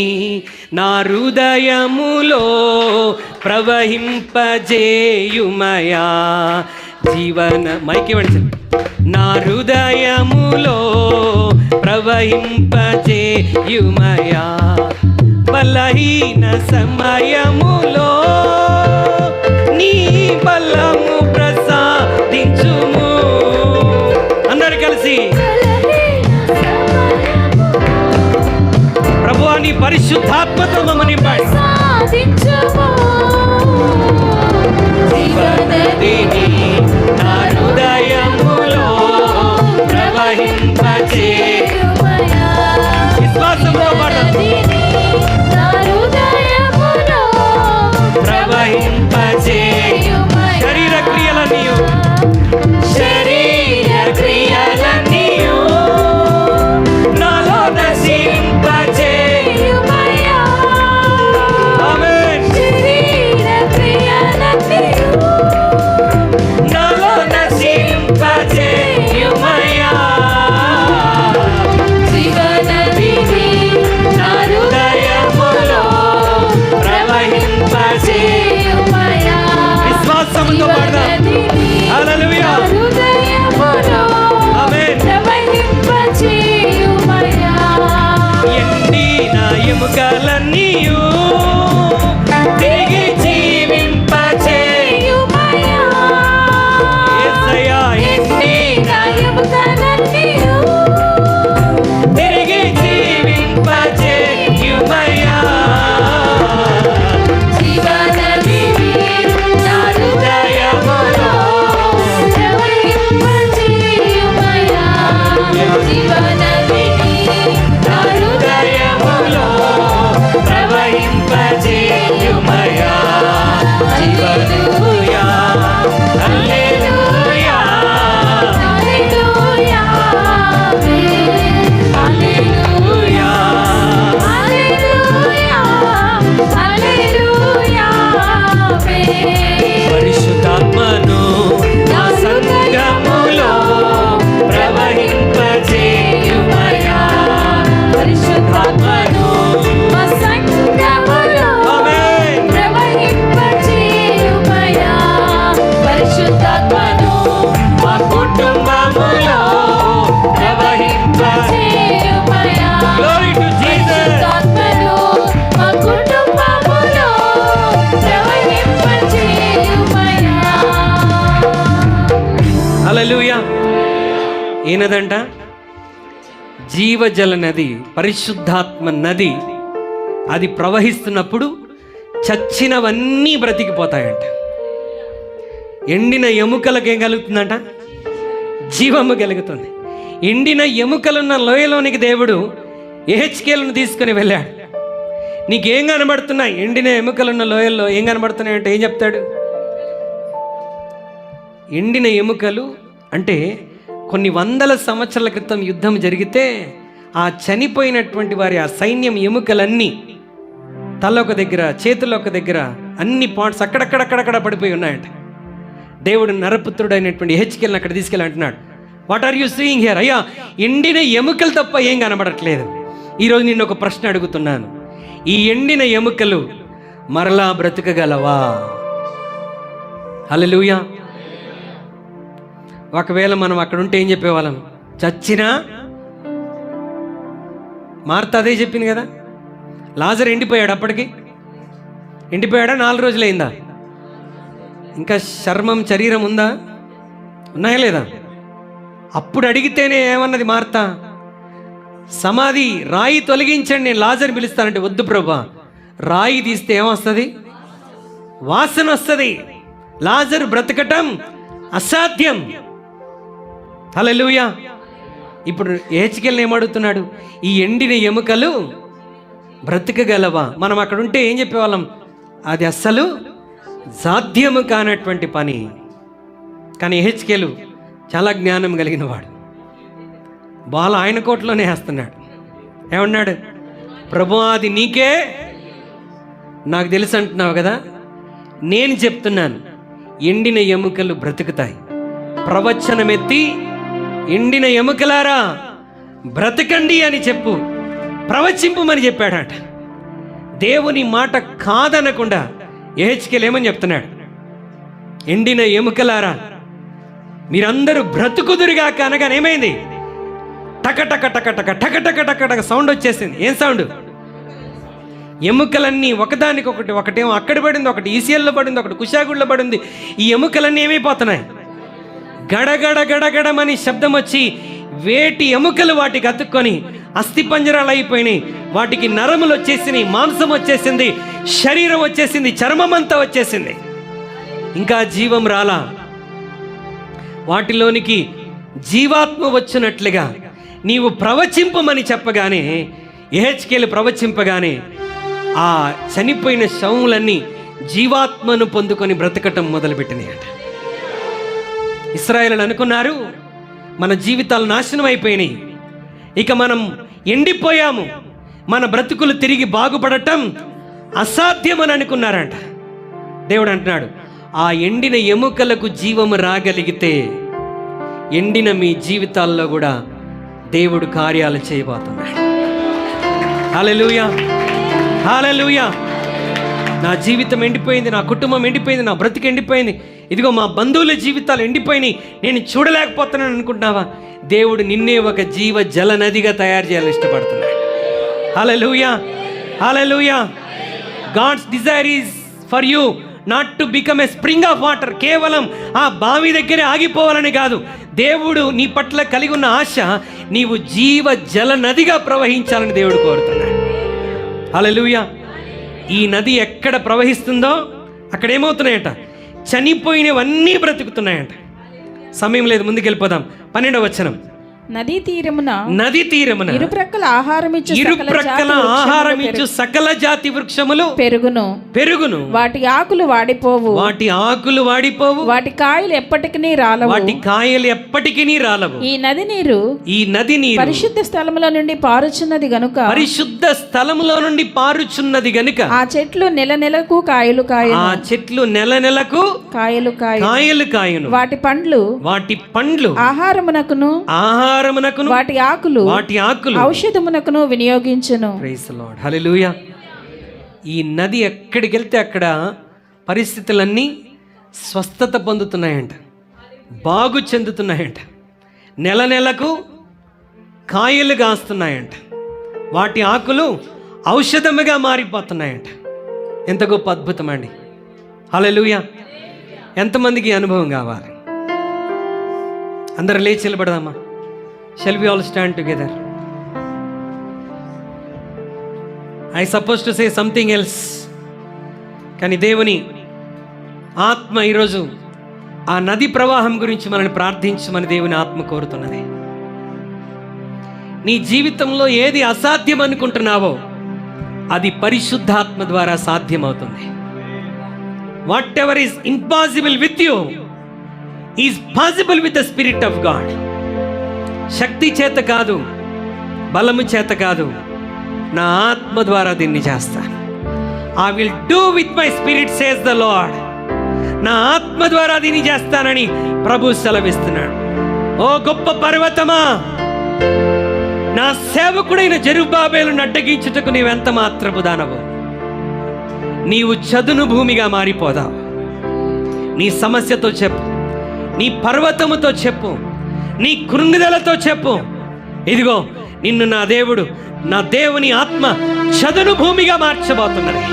నా హృదయములో ప్రవహింపజేయుమయా. జీవన మైకి పడిచింది. నా హృదయములో ప్రవహింపజేయుమయా. బలహీన సమయములో నీ బలము ప్రసాదించుము. అందరు కలిసి ప్రభువా నీ పరిశుద్ధాత్మతో మమ్మల్ని నింపాడు. జీవనదిని నా హృదయములో ప్రవహింపజేయుమయా. విశ్వాసంతో పాడండి. ప్రవహింపజేయుమయా. శరీర క్రియలన్నీయు నాలో నశింపజేయుమయా. ఆమేన్. నాలో నశింపజేయుమయా. జీవనదిని నా హృదయములో ప్రవహింపజేయుమయా. విశ్వాసంతో పాడదాం. హల్లెలూయా. ఆమేన్. ఎండిన ఎముకలన్నీయు తిరిగి జీవింపజేయుమయా. యేసయ్యా. ఎండిన ఎముకలన్నీయు తిరిగి జీవింపజేయుమయా. జీవనదిని నా హృదయములో ప్రవహింపజేయుమయా. జీవనదిని నా హృదయములో ప్రవహింపజేయుమయా. హల్లెలూయా. హల్లెలూయా. హల్లెలూయా. హల్లెలూయా. పరిశుద్ధాత్మను నా సంగములో ప్రవహింపజేయుమయా. పరిశుద్ధాత్మను మా సంగములో ప్రవహింపజేయుమయా. పరిశుద్ధాత్మను మా కుటుంబములో ప్రవహింపజేయుమయా. Glory to Jesus. పరిశుద్ధాత్మను మా కుటుంబములో ప్రవహింపజేయుమయా. హల్లెలూయా. ఏనదంట? జీవజల నది, పరిశుద్ధాత్మ నది. అది ప్రవహిస్తున్నప్పుడు చచ్చినవన్నీ బ్రతికిపోతాయంట. ఎండిన ఎముకలకు ఏం కలుగుతుందంట? జీవము కలుగుతుంది. ఎండిన ఎముకలున్న లోయలోనికి దేవుడు ఎహెచ్కేలను తీసుకుని వెళ్ళాడు. నీకేం కనబడుతున్నాయి? ఎండిన ఎముకలున్న లోయల్లో ఏం కనబడుతున్నాయి అంటే ఏం చెప్తాడు? ఎండిన ఎముకలు అంటే కొన్ని వందల సంవత్సరాల క్రితం యుద్ధం జరిగితే ఆ చనిపోయినటువంటి వారి ఆ సైన్యం ఎముకలన్నీ తల ఒక దగ్గర, చేతులు ఒక దగ్గర, అన్ని పార్ట్స్ అక్కడక్కడక్కడక్కడ పడిపోయి ఉన్నాయంట. దేవుడు నరపుత్రుడు అయినటువంటి హెచ్కెళ్ళని అక్కడ తీసుకెళ్ళి అంటున్నాడు, what are you seeing here? అయ్యా, ఎండిన ఎముకలు తప్ప ఏం కనబడట్లేదు. ఈరోజు నేను ఒక ప్రశ్న అడుగుతున్నాను, ఈ ఎండిన ఎముకలు మరలా బ్రతకగలవా? హల్లెలూయా. ఒకవేళ మనం అక్కడ ఉంటే ఏం చెప్పేవాళ్ళం? చచ్చినా. మార్త అదే చెప్పింది కదా, లాజరు ఎండిపోయాడు. అప్పటికి ఎండిపోయాడా? 4 రోజులైందా? ఇంకా చర్మం శరీరం ఉందా? ఉన్నాయా లేదా? అప్పుడు అడిగితేనే ఏమన్నది మార్త? సమాధి రాయి తొలగించండి, నేను లాజర్ని పిలుస్తానంటే, వద్దు ప్రభా, రాయి తీస్తే ఏమొస్తుంది? వాసన వస్తుంది. లాజరు బ్రతకటం అసాధ్యం. హల్లెలూయా. ఇప్పుడు హెచ్కెల్ ఏమడుగుతున్నాడు? ఈ ఎండిన ఎముకలు బ్రతకగలవా? మనం అక్కడ ఉంటే ఏం చెప్పేవాళ్ళం? అది అస్సలు సాధ్యము కానటువంటి పని. కానీ హెచ్కెలు చాలా జ్ఞానం కలిగిన వాడు. బాల ఆయన కోట్లోనే వేస్తున్నాడు. ఏమన్నాడు? ప్రభు, అది నీకే నాకు తెలుసు అంటున్నావు కదా, నేను చెప్తున్నాను, ఎండిన ఎముకలు బ్రతుకుతాయి. ప్రవచనమెత్తి, ఎండిన ఎముకలారా బ్రతకండి అని చెప్పు, ప్రవచింపుమని చెప్పాడట. దేవుని మాట కాదనకుండా యెహెజ్కేలు ఏమని చెప్తున్నాడు? ఎండిన ఎముకలారా మీరందరూ బ్రతుకుదురుగా అనగానే ఏమైంది? టక టక టక టక టక టక టక టక సౌండ్ వచ్చేసింది. ఏం సౌండ్? ఎముకలన్నీ ఒకదానికొకటి, ఒకటేమో అక్కడ పడింది, ఒకటి ఈసీఎల్లో పడింది, ఒకటి కుషాగుడిలో పడింది. ఈ ఎముకలన్నీ ఏమైపోతున్నాయి? గడగడ గడగడమని శబ్దం వచ్చి వేటి ఎముకలు వాటికి అతుక్కొని అస్థిపంజరాలు అయిపోయినాయి. వాటికి నరములు వచ్చేసినాయి, మాంసం వచ్చేసింది, శరీరం వచ్చేసింది, చర్మం అంతా వచ్చేసింది. ఇంకా జీవం రాలా. వాటిలోనికి జీవాత్మ వచ్చినట్లుగా నీవు ప్రవచింపమని చెప్పగానే, యెహెజ్కేలు ప్రవచింపగానే ఆ చనిపోయిన శవములన్నీ జీవాత్మను పొందుకొని బ్రతకటం మొదలుపెట్టినాయట. ఇశ్రాయేలు అనుకున్నారు మన జీవితాలు నాశనం అయిపోయినాయి, ఇక మనం ఎండిపోయాము, మన బ్రతుకులు తిరిగి బాగుపడటం అసాధ్యమని అనుకున్నారంట. దేవుడు అంటున్నాడు, ఆ ఎండిన ఎముకలకు జీవము రాగలిగితే ఎండిన మీ జీవితాల్లో కూడా దేవుడు కార్యాలు చేయబోతున్నాడు. హల్లెలూయా, హల్లెలూయా. నా జీవితం ఎండిపోయింది, నా కుటుంబం ఎండిపోయింది, నా బ్రతుకు ఎండిపోయింది, ఇదిగో మా బంధువుల జీవితాలు ఎండిపోయినాయి, నేను చూడలేకపోతున్నాను అనుకుంటున్నావా? దేవుడు నిన్నే ఒక జీవ జల నదిగా తయారు చేయాలని ఇష్టపడుతున్నాడు. Hallelujah, hallelujah. God's desire is for you not to become a spring of water. కేవలం ఆ బావి దగ్గరే ఆగిపోవాలని కాదు. దేవుడు నీ పట్ల కలిగి ఉన్న ఆశ, నీవు జీవ జల నదిగా ప్రవహించాలని దేవుడు కోరుతున్నాడు. హల్లెలూయా. ఈ నది ఎక్కడ ప్రవహిస్తుందో అక్కడ ఏమవుతున్నాయంట? చనిపోయినవన్నీ బ్రతుకుతున్నాయంట. సమయం లేదు, ముందుకెళ్ళిపోదాం. 12వ వచనం. నదీ తీరమున ఇరుప్రక్కల ఆహారమిచ్చు సకల జాతి వృక్షములు పెరుగును. వాటి ఆకులు వాడిపోవు, వాటి కాయలు ఎప్పటికీ రాలవు. ఈ నది నీరు పరిశుద్ధ స్థలములో నుండి పారుచున్నది గనుక ఆ చెట్లు నెల నెలకు కాయలు కాయను. వాటి పండ్లు ఆహారమునకును వాటి ఆకులు ఔషధమునకును వినియోగించును. Praise the Lord. హల్లెలూయా. ఈ నది ఎక్కడికి వెళ్తే అక్కడ పరిస్థితులన్నీ స్వస్థత పొందుతున్నాయంట, బాగు చెందుతున్నాయంట, నెల నెలకు కాయలు కాస్తున్నాయంట, వాటి ఆకులు ఔషధముగా మారిపోతున్నాయంట. ఎంత గొప్ప అద్భుతం అండి. హల్లెలూయా. ఎంతమందికి అనుభవం కావాలి? అందరూ లేచి నిలబడదామా? Shall we all stand together? I supposed to say something else, కానీ దేవుని ఆత్మ ఈరోజు ఆ నది ప్రవాహం గురించి మనల్ని ప్రార్థించమని దేవుని ఆత్మ కోరుతున్నది. నీ జీవితంలో ఏది అసాధ్యం అనుకుంటున్నావో అది పరిశుద్ధాత్మ ద్వారా సాధ్యమవుతుంది. Whatever is impossible with you is possible with the Spirit of God. శక్తి చేత కాదు, బలము చేత కాదు, నా ఆత్మ ద్వారా దీన్ని చేస్తాను. I will do with my spirit says the lord. నా ఆత్మ ద్వారా దీన్ని చేస్తానని ప్రభు సెలవిస్తున్నాడు. ఓ గొప్ప పర్వతమా, నా సేవకుడైన జెరుబ్బాబెలును అడ్డగించుటకు నీవెంత మాత్రపు దానవు. నీవు చదును భూమిగా మారిపోదావు. నీ సమస్యతో చెప్పు, నీ పర్వతముతో చెప్పు, నీ కృంగిదలతో చెప్పు, ఇదిగో నిన్ను నా దేవుడు, నా దేవుని ఆత్మ చదును భూమిగా మార్చబోతున్నది.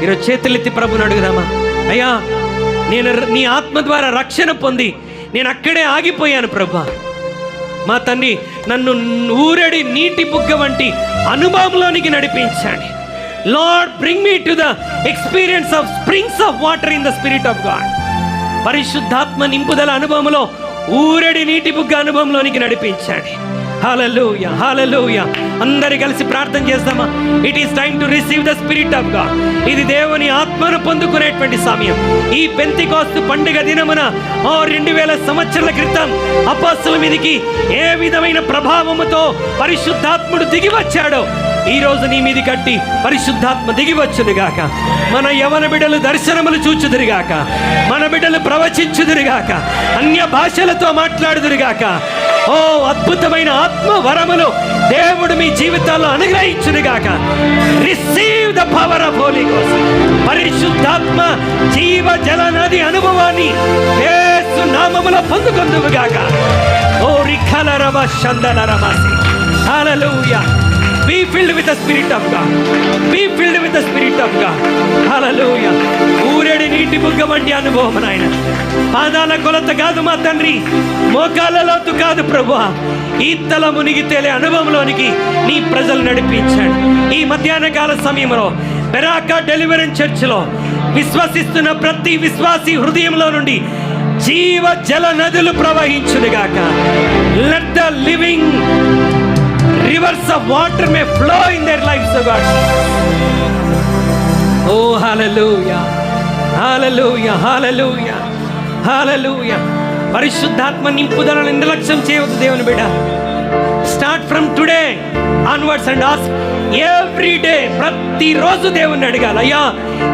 ఈరోజు చేతులెత్తి ప్రభుని అడుగుదామా? అయ్యా, నేను నీ ఆత్మ ద్వారా రక్షణ పొంది నేను అక్కడే ఆగిపోయాను ప్రభా. మా తండ్రి, నన్ను ఊరడి నీటి బుగ్గ వంటి అనుభవంలోనికి నడిపించండి. Lord, bring me to the experience of springs of water in the Spirit of God. పరిశుద్ధాత్మ నింపుదల అనుభవంలో, ఊరడి నీటి బుగ్గ అనుభవంలోనికి నడిపించండి. హల్లెలూయా, హల్లెలూయా. అందరి కలిసి ప్రార్థన చేద్దామా? It is time to receive the Spirit of God. ఇది దేవుని ఆత్మను పొందుకునేటువంటి సమయం. ఈ పెంతెకోస్తు పండుగ దినమున 2000 సంవత్సరాల క్రితం అపోస్తలుల మీదికి ఏ విధమైన ప్రభావముతో పరిశుద్ధాత్ముడు దిగి వచ్చాడో, ఈ రోజు నీ మీది కట్టి పరిశుద్ధాత్మ దిగివచ్చునుగాక. మన యవన బిడ్డలు దర్శనములు చూచుదురుగాక, మన బిడ్డలు ప్రవచించుదురుగాక, అన్య భాషలతో మాట్లాడుదురుగాక. ఓ అద్భుతమైన ఆత్మ వరములు దేవుడు మీ జీవితాల్లో అనుగ్రహించునుగాక. Receive the power of Holy Ghost. పరిశుద్ధాత్మ జీవ జల నది అనుభవాన్ని యేసు నామములో పొందుకొందువుగాక. ఓ రిఖలరవ షందలరమసి. హల్లెలూయా. Be filled with the Spirit of God. Be filled with the Spirit of God. Hallelujah. ఊరేడి నీటి బుగ్గ వంటి అనుభవం నాయన. పాదాల కొలత కాదు మా తండ్రి, మోకాళ్ళ లోతు కాదు ప్రభువా, ఈతల మునిగి తేలే అనుభవంలోనికి నీ ప్రజలు నడిపించండి. ఈ మధ్యాహ్న కాల సమయంలో బెరాకా డెలివరెన్స్ చర్చిలో విశ్వసిస్తున్న ప్రతి విశ్వాసి హృదయంలో నుండి జీవ జల నదులు ప్రవహించునుగాక. Let the living rivers of water may flow in their lives, oh God. Oh, hallelujah, hallelujah, hallelujah, hallelujah. పరిశుద్ధాత్మ నింపుదలను నిర్లక్ష్యం చేయవద్దు దేవుని బిడ్డ. Start from today onwards and ask every day. ప్రతిరోజు దేవుణ్ణి అడగాలి, అయ్యా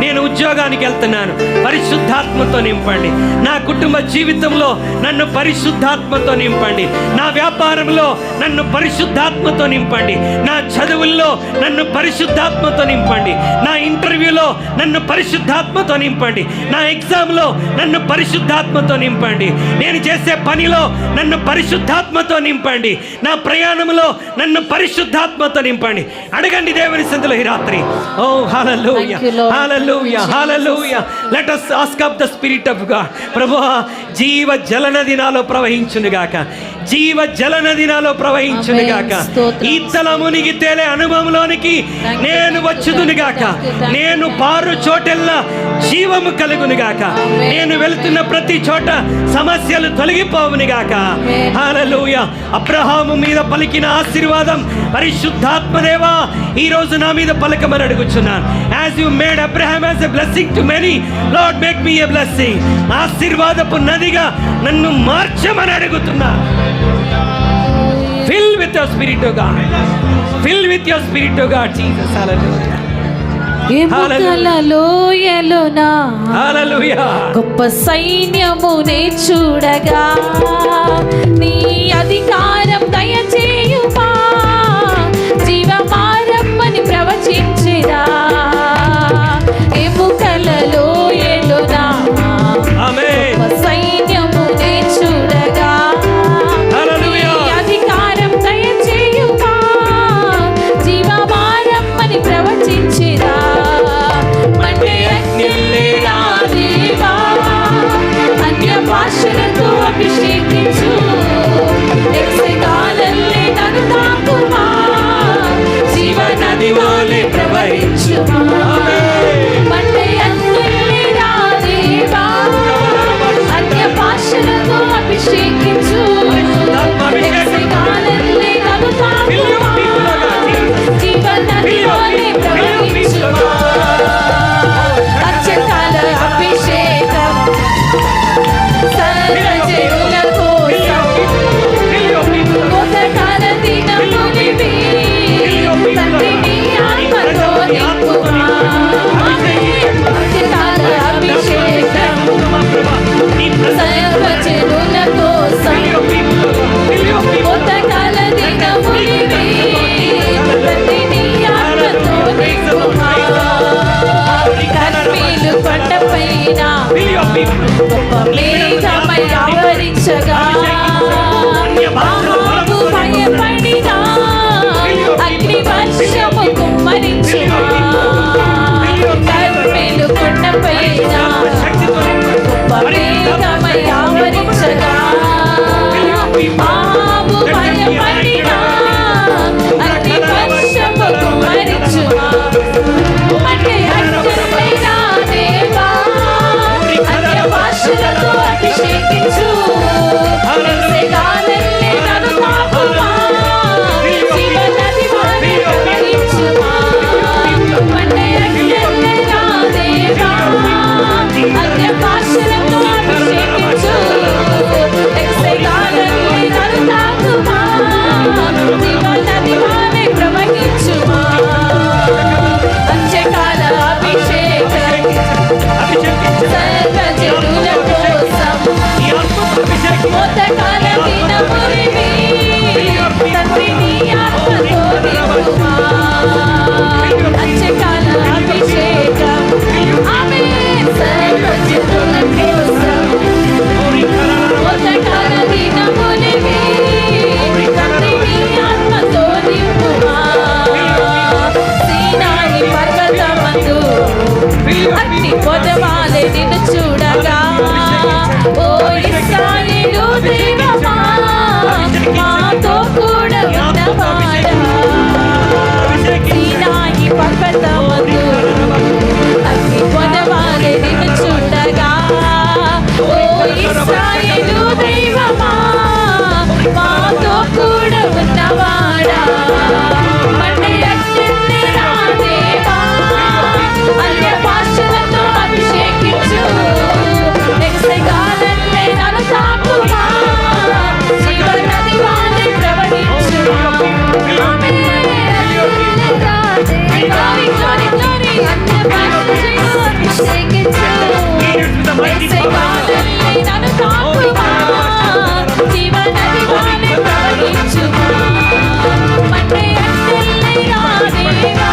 నేను ఉద్యోగానికి వెళ్తున్నాను, పరిశుద్ధాత్మతో నింపండి. నా కుటుంబ జీవితంలో నన్ను పరిశుద్ధాత్మతో నింపండి. నా వ్యాపారంలో నన్ను పరిశుద్ధాత్మతో నింపండి. నా చదువుల్లో నన్ను పరిశుద్ధాత్మతో నింపండి. నా ఇంటర్వ్యూలో నన్ను పరిశుద్ధాత్మతో నింపండి. నా ఎగ్జామ్లో నన్ను పరిశుద్ధాత్మతో నింపండి. నేను చేసే పనిలో నన్ను పరిశుద్ధాత్మతో నింపండి. నా ప్రయాణంలో నన్ను పరిశుద్ధాత్మతో నింపండి. అడగండి దేవుని సన్నిధిలో ఈ రాత్రి. Oh hallelujah, hallelujah, hallelujah. Let us ask of the spirit of God. ప్రభువా, జీవ జలనది నాలో ప్రవహించునుగాక, జీవ జలనది నాలో ప్రవహించునుగాక. ఈతల మునిగి తేలే అనుభవంలోనికి నేను వచ్చుదునుగాక. నేను పారు చోటెల్లా జీవము కలుగునుగాక. నేను వెళ్తున్న ప్రతి చోట సమస్యలు తొలగిపోవునుగాక. హల్లెలూయా. అబ్రహాము మీద పలికిన ఆశీర్వాదం పరిశుద్ధాత్మదేవా ఈ రోజు నా మీద పలకమని అడుగుచున్నాను. As you made Abraham as a blessing to many, Lord, make me a blessing. ఆశీర్వాదపు నదిగా నన్ను మార్చమని అడుగుతున్నా. Fill with your spirit, O God. Fill with your spirit, O God, Jesus. Hallelujah. గొప్ప సైన్యమునే చూడగా నీ అధికారం దయచేయుమా. జీవమారమ్మని ప్రవచించిరా ఎముకలలో ఎలునా. గొప్ప సైన్యమునే చూడగా నీ అధికారం దయచేయుమా. జీవమారమ్మని ప్రవచించిరా అన్య భాషలతో అభిషేకించు. ఎక్సగాలల్లే నన్ను తాకుమా. జీవనది వలె ప్రవహించుమా. అన్య భాషలతో అభిషేకించు. ఎక్సగాలల్లే నన్ను తాకుమా. జీవనది వలె ప్రవహించుమా. అత్యకాల అభిషేకం సర్వజనుల కోసం కోతకాల దినమునివి. తండ్రి నీ ఆత్మతో నింపుమా. ఆవరించగా ఆహాబు భయపడినా అగ్ని వర్షము కుమ్మరించుమా కర్మెలు కొండపైన వేగమై ఆవరించగా ఆహాబు భయపడినా అగ్ని వర్షము కుమ్మరించుమా అంటే అగ్నిపైన దేవా అన్య భాషలతో అభిషేకించు గాలల్లే నన్ను తాకుమా జీవనది వాణి ప్రవహించుమా అంటే అగ్నిపైన దేవా అన్య భాషలతో అభిషేకించు గాలల్లే నన్ను తాకుమా జీవనది వాణి ప్రవహించుమా అంత్యకాల అభిషేకం సర్వజనుల కోసం మోతకాల దినములివి తండ్రి నీ ఆత్మతో నింపుమా అంత్యకాల అభిషేకం ఆమేన్ సర్వజనుల కోసం మోతకాల దినములివి తండ్రి నీ ఆత్మతో నింపుమా సీనాయి పర్వతమందు అగ్ని పొదవాలే నిన్ను చూడగా ఓ ఇశ్రాయేలు దేవమా మాతో కూడా ఉన్నవాడా సీనాయి పర్వతమందు అగ్ని పొదవాలే నిన్ను చూడగా ఓ ఇశ్రాయేలు దేవమా మాతో కూడా ఉన్నవాడా అంటే అగ్ని నా దేవా అన్య భాషలతో అభిషేకించు గాలల్లే నన్ను తాకుమా జీవనది వాణి ప్రవహించుమా అన్య భాషలతో అభిషేకించు గాలల్లే నన్ను తాకుమా జీవనది వాణి ప్రవహించుమా అంటే అగ్ని నా దేవా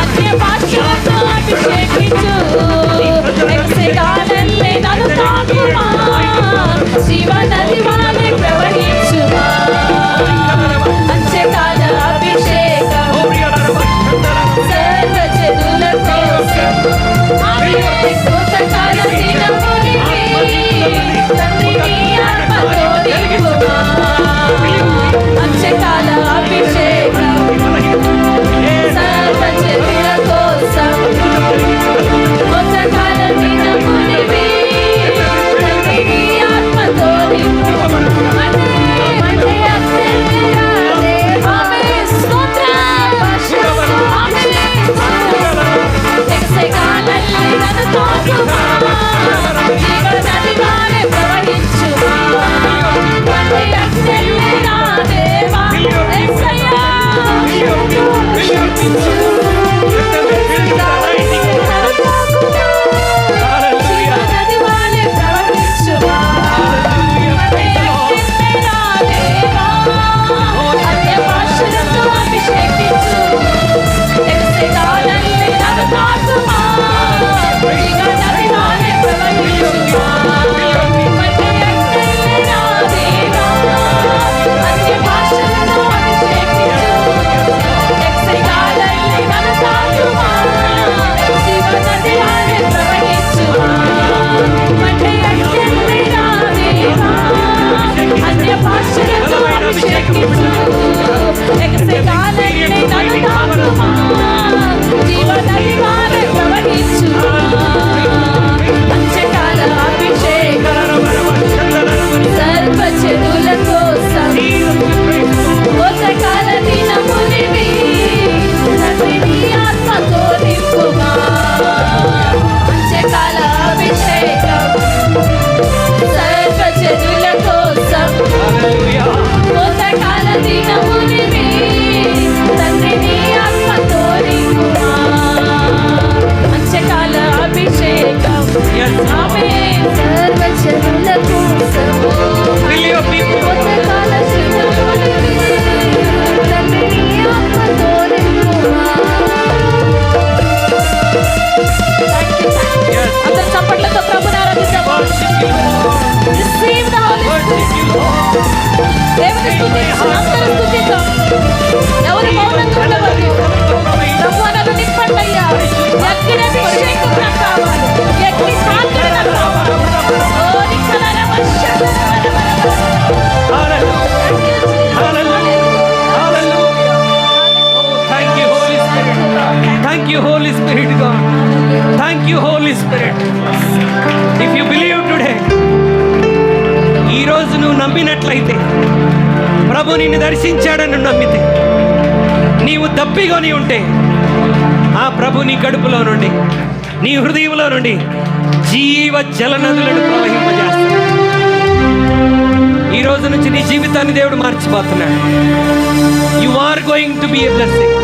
అన్య భాషలతో అభిషేకించు గాలల్లే నన్ను తాకుమా జీవనది వాణి ప్రవహించుమా అంత్యకాల అభిషేకం సర్వజనుల కోసం కోతకాల దినములివి తండ్రి నీ ఆత్మతో నింపుమా అంత్యకాల అభిషేకం సర్వజనుల కోసం కోతకాల దినములివి తండ్రి నీ ఆత్మతో నింపుమా అంటే ఆమేన్ స్తోత్రం గాలల్లే నన్ను తాకుమా జీవనది వాణి ప్రవహించుమా అంటే అగ్ని నా దేవా యేసయ్యా జీవనది వాణి ప్రవహించుమా అంటే అగ్ని నా దేవా అన్య భాషలతో అభిషేకించు గాలల్లే నన్ను తాకుమా జీవనది వాణి ప్రవహించుమా అంటే అగ్ని నా దేవా అన్య భాషలతో అభిషేకించు గాలల్లే Thank you, Holy Spirit, God. Thank you, Holy Spirit. If you believe today, ఈ రోజు నువ్వు నమ్మినట్లయితే, ప్రభు నిన్ను దర్శించాడని నువ్వు నమ్మితే, నీవు దప్పికొని ఉంటే, ఆ ప్రభు నీ కడుపులో నుండి, నీ హృదయంలో నుండి జీవ జలనదులను ప్రవహింపజేస్తాడు. ఈ రోజు నుంచి నీ జీవితాన్ని దేవుడు మార్చిపోతున్నాడు. You are going to be a blessing.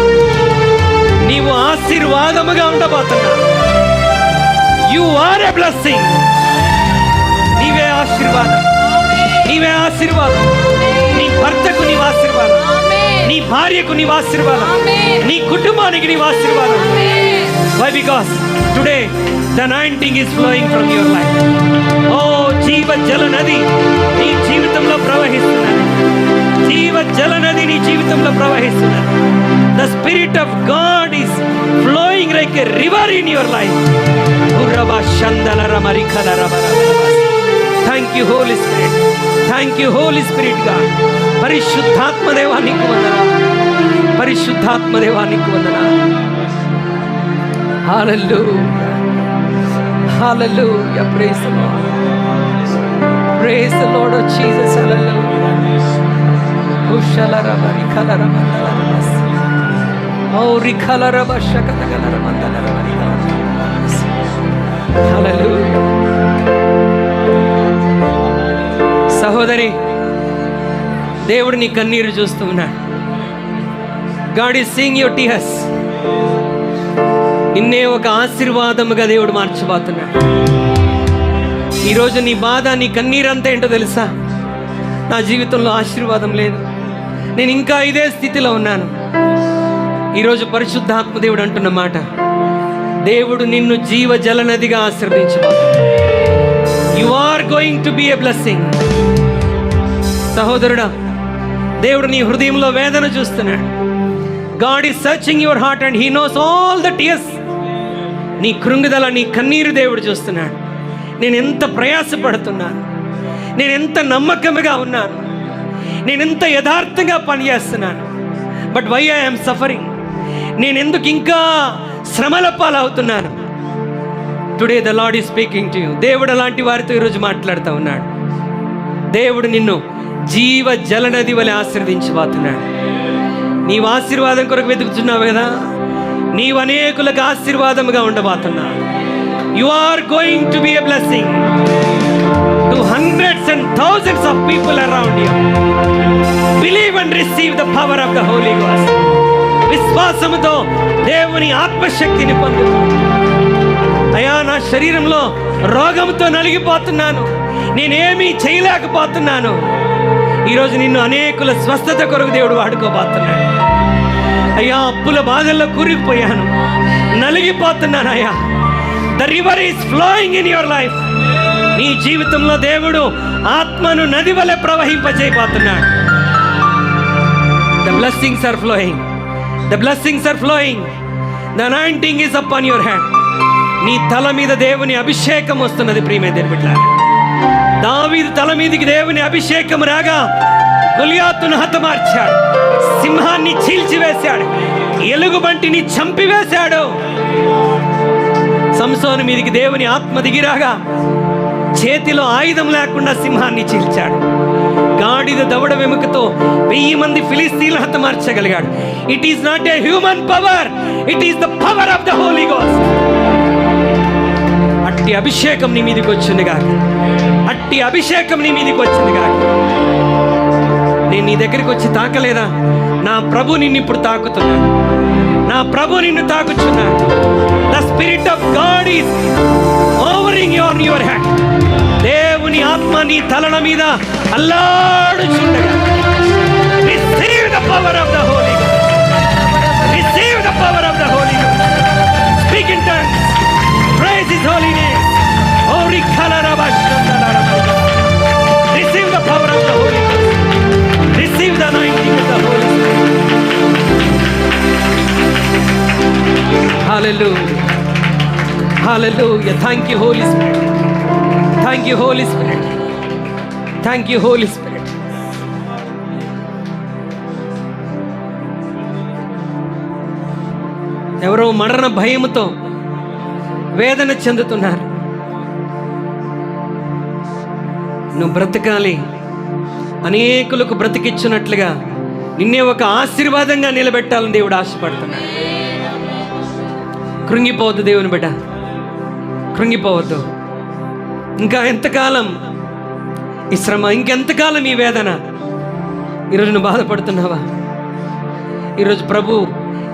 నీవు ఆశీర్వాదముగా ఉండబోతున్నావు. You are a blessing. నీవే ఆశీర్వాదం, నీవే ఆశీర్వాదం. నీ భర్తకు నీవు ఆశీర్వాదం, నీ భార్యకు నీవు ఆశీర్వాదం, నీ కుటుంబానికి నీవు ఆశీర్వాదం. Why? Because today the anointing is flowing from your life. Oh, జీవ జల నది నీ జీవితంలో ప్రవహిస్తున్నది. జీవ జల నది నీ జీవితంలో ప్రవహిస్తున్నది. The Spirit of God is flowing like a river in your life. Thank you, Holy Spirit. Thank you, Holy Spirit, God. పరిశుద్ధాత్మ దేవా నీకు వందనాలు. పరిశుద్ధాత్మ దేవా నీకు వందనాలు. Hallelujah. Hallelujah. Praise the Lord. Praise the Lord of Jesus. Hallelujah. Ushalara barikalara mandala mas. Oh, rikalara bashakatagala mandala barikalara. Hallelujah. సహోదరి, దేవుడు నీ కన్నీరు చూస్తూ ఉన్నాడు. God is seeing your tears. నిన్నే ఒక ఆశీర్వాదముగా దేవుడు మార్చబోతున్నాడు. ఈరోజు నీ బాధ, నీ కన్నీరంతా ఏంటో తెలుసా? నా జీవితంలో ఆశీర్వాదం లేదు, నేను ఇంకా ఇదే స్థితిలో ఉన్నాను. ఈరోజు పరిశుద్ధాత్మ దేవుడు అంటున్న మాట, దేవుడు నిన్ను జీవ జలనదిగా ఆశీర్వదించబోతున్నాడు. You are going to be a blessing. సహోదరుడా, దేవుడు నీ హృదయంలో వేదన చూస్తున్నాడు. God is searching your heart and He knows all the tears. నీ కృంగిదల, నీ కన్నీరు దేవుడు చూస్తున్నాడు. నేను ఎంత ప్రయాసపడుతున్నాను, నేను ఎంత నమ్మకముగా ఉన్నాను, నేను ఎంత యథార్థంగా పనిచేస్తున్నాను. But why I am suffering? నేను ఎందుకు ఇంకా శ్రమల పాలవుతున్నాను? Today the Lord is speaking to you. దేవుడు అలాంటి వారితో ఈరోజు మాట్లాడుతూ ఉన్నాడు. దేవుడు నిన్ను జీవ జలనది వలె ఆశీర్వదించబోతున్నాడు. నీవు ఆశీర్వాదం కొరకు వెతుకుతున్నావు కదా, నీవు అనేకులకు ఆశీర్వాదముగా ఉండబోతున్నావు. You are going to be a blessing to hundreds and thousands of people around you. Believe and receive the power of the Holy Ghost. విశ్వాసముతో దేవుని ఆత్మశక్తిని పొందు. అయ్యా, నా శరీరంలో రోగంతో నలిగిపోతున్నాను, నేనేమీ చేయలేకపోతున్నాను. ఈరోజు నిన్ను అనేకుల స్వస్థత కొరకు దేవుడు వాడుకోబోతున్నాడు. అయ్యా, అప్పుల బాధల్లో కూరుకుపోయాను, నలిగిపోతున్నాను. అయ్యా, the river is flowing in your life. నీ జీవితంలో దేవుడు ఆత్మను నది వలె ప్రవహింపజేయబోతున్నాడు. The blessings are flowing. The blessings are flowing. The anointing is upon your hand. నీ తల మీద దేవుని అభిషేకం వస్తున్నది. ప్రియమైన దేవుని బిడ్డలారా, దావీదు తల మీదికి దేవుని అభిషేకం రాగా గొలియాతును హతమార్చాడు, సింహాన్ని చీల్చివేశాడు, ఎలుగుబంటిని చంపివేశాడు. సంసోను మీదికి దేవుని ఆత్మ దిగిరాగా చేతిలో ఆయుధం లేకుండా సింహాన్ని చీల్చాడు. గాడిద దవడ వెముకతో 1000 మంది ఫిలిస్తీన్లను హతమార్చగలిగాడు. It is not a human power, it is the power of the Holy Ghost. అట్టి అభిషేకం నీ మీదకి వచ్చింది కాక, అట్టి అభిషేకం నీ మీదకి వచ్చింది కాక. నేను నీ దగ్గరికి వచ్చి తాకలేదా? నా ప్రభు నిన్ను ఇప్పుడు తాకుతున్నాడు. నా ప్రభు నిన్ను తాకుచున్నాడు. The Spirit of God is hovering on your hand. దేవుని ఆత్మ నీ తలల మీద అల్లాడుచుండగా, receive the power of the Holy Ghost. Receive the power of the Holy Ghost. Speak in tongues. Praise His holy name. Oh, receive the power of the Holy Ghost. Receive the anointing of the Holy Spirit. Hallelujah. Hallelujah. Thank you, Holy Spirit. Thank you, Holy Spirit. Thank you, Holy Spirit. ఎవరో మరణ భయముతో వేదన చెందుతున్నారు. నువ్వు బ్రతకాలి, అనేకులకు బ్రతికిచ్చినట్లుగా నిన్నే ఒక ఆశీర్వాదంగా నిలబెట్టాలని దేవుడు ఆశపడుతున్నాడు. కృంగిపోవద్దు దేవుని బిడ్డ, కృంగిపోవద్దు. ఇంకా ఎంతకాలం ఈ శ్రమ, ఇంకెంతకాలం ఈ వేదన? ఈరోజు నువ్వు బాధపడుతున్నావా? ఈరోజు ప్రభు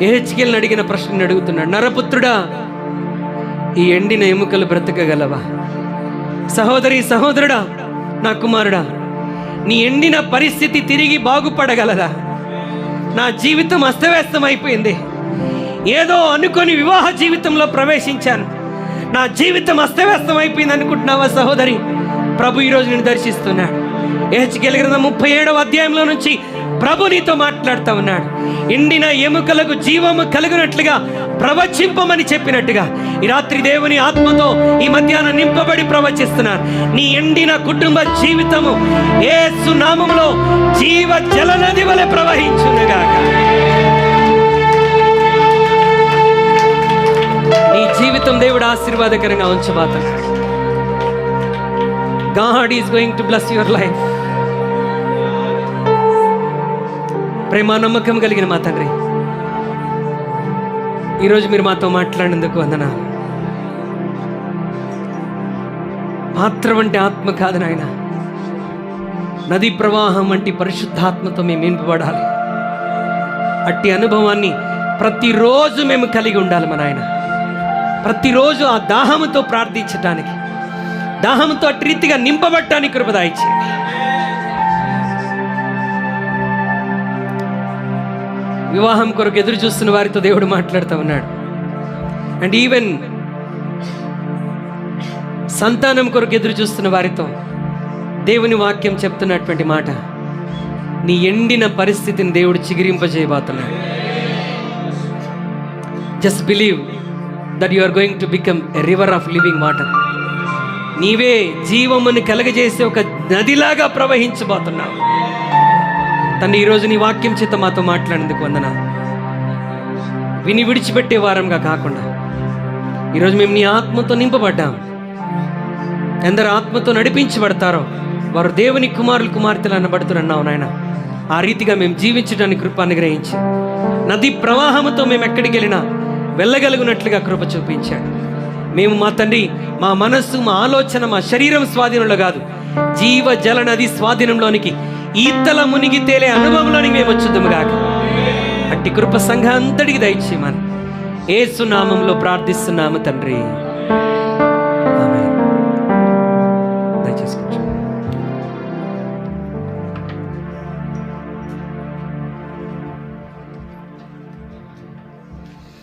యెహెజ్కేలుని అడిగిన ప్రశ్నను అడుగుతున్నాడు, నరపుత్రుడా, ఈ ఎండిన ఎముకలు బ్రతకగలవా? సహోదరి, సహోదరుడా, నా కుమారుడా, నీ ఎండిన పరిస్థితి తిరిగి బాగుపడగలదా? నా జీవితం అస్తవ్యస్తం అయిపోయింది. ఏదో అనుకొని వివాహ జీవితంలో ప్రవేశించాను, నా జీవితం అస్తవ్యస్తం అయిపోయింది అనుకుంటున్నావా సహోదరి? ప్రభు ఈరోజు నేను దర్శిస్తున్నాడు. యెహెజ్కేలు గ్రంథం 37వ అధ్యాయంలో నుంచి ప్రభు నీతో మాట్లాడుతూ ఉన్నాడు. ఎండిన ఎముకలకు జీవము కలుగునట్లుగా ప్రవచింపమని చెప్పినట్టుగా ఈ రాత్రి దేవుని ఆత్మతో ఈ మధ్యాహ్నం నింపబడి ప్రవచిస్తున్నాను. నీ ఎండిన కుటుంబ జీవితము యేసు నామములో జీవ జలనది వలె ప్రవహించునుగాక. నీ జీవితం దేవుడు ఆశీర్వాదకరంగా ఉంచబోతున్నాడు. God is going to bless your life. ప్రేమ నమ్మకం కలిగిన మా తండ్రి, ఈరోజు మీరు మాతో మాట్లాడినందుకు వందనాలు. పాత్ర వంటి ఆత్మ కాదు నాయన, నదీ ప్రవాహం వంటి పరిశుద్ధాత్మతో మేము నింపబడాలి. అట్టి అనుభవాన్ని ప్రతిరోజు మేము కలిగి ఉండాలి మా నాయన. ప్రతిరోజు ఆ దాహముతో ప్రార్థించటానికి, దాహంతో అటు రీతిగా నింపబడటానికి కృప దయచేయండి. వివాహం కొరకు ఎదురు చూస్తున్న వారితో దేవుడు మాట్లాడుతూ ఉన్నాడు. అండ్ ఈవెన్ సంతానం కొరకు ఎదురు చూస్తున్న వారితో దేవుని వాక్యం చెప్తున్నటువంటి మాట, నీ ఎండిన పరిస్థితిని దేవుడు చిగిరింపజేయబోతున్నాడు. Just believe that you are going to become a river of living water. నీవే జీవమును కలగజేసే ఒక నదిలాగా ప్రవహించబోతున్నావు. తండ్రి, ఈరోజు నీ వాక్యం చేత మాతో మాట్లాడేందుకు వందనాలు. విని విడిచిపెట్టే వారంగా కాకుండా ఈరోజు మేము నీ ఆత్మతో నింపబడ్డాం. ఎందరు ఆత్మతో నడిపించబడతారో వారు దేవుని కుమారులు కుమార్తెలు అనబడుతున్నావు నాయన. ఆ రీతిగా మేము జీవించడానికి కృప అనుగ్రహించి, నది ప్రవాహంతో మేము ఎక్కడికి వెళ్ళినా వెళ్ళగలిగినట్లుగా కృప చూపించాడు. మేము మా తండ్రి, మా మనస్సు, మా ఆలోచన, మా శరీరం స్వాధీనంలో కాదు, జీవ జల నది స్వాధీనంలోనికి, ఈతల మునిగి తేలే అనుభవంలోనికి మేము వచ్చుద్దాము గాక. అట్టి కృప సంఘం అంతటికి దయచేయమని యేసు నామములో ప్రార్థిస్తున్నాము తండ్రి.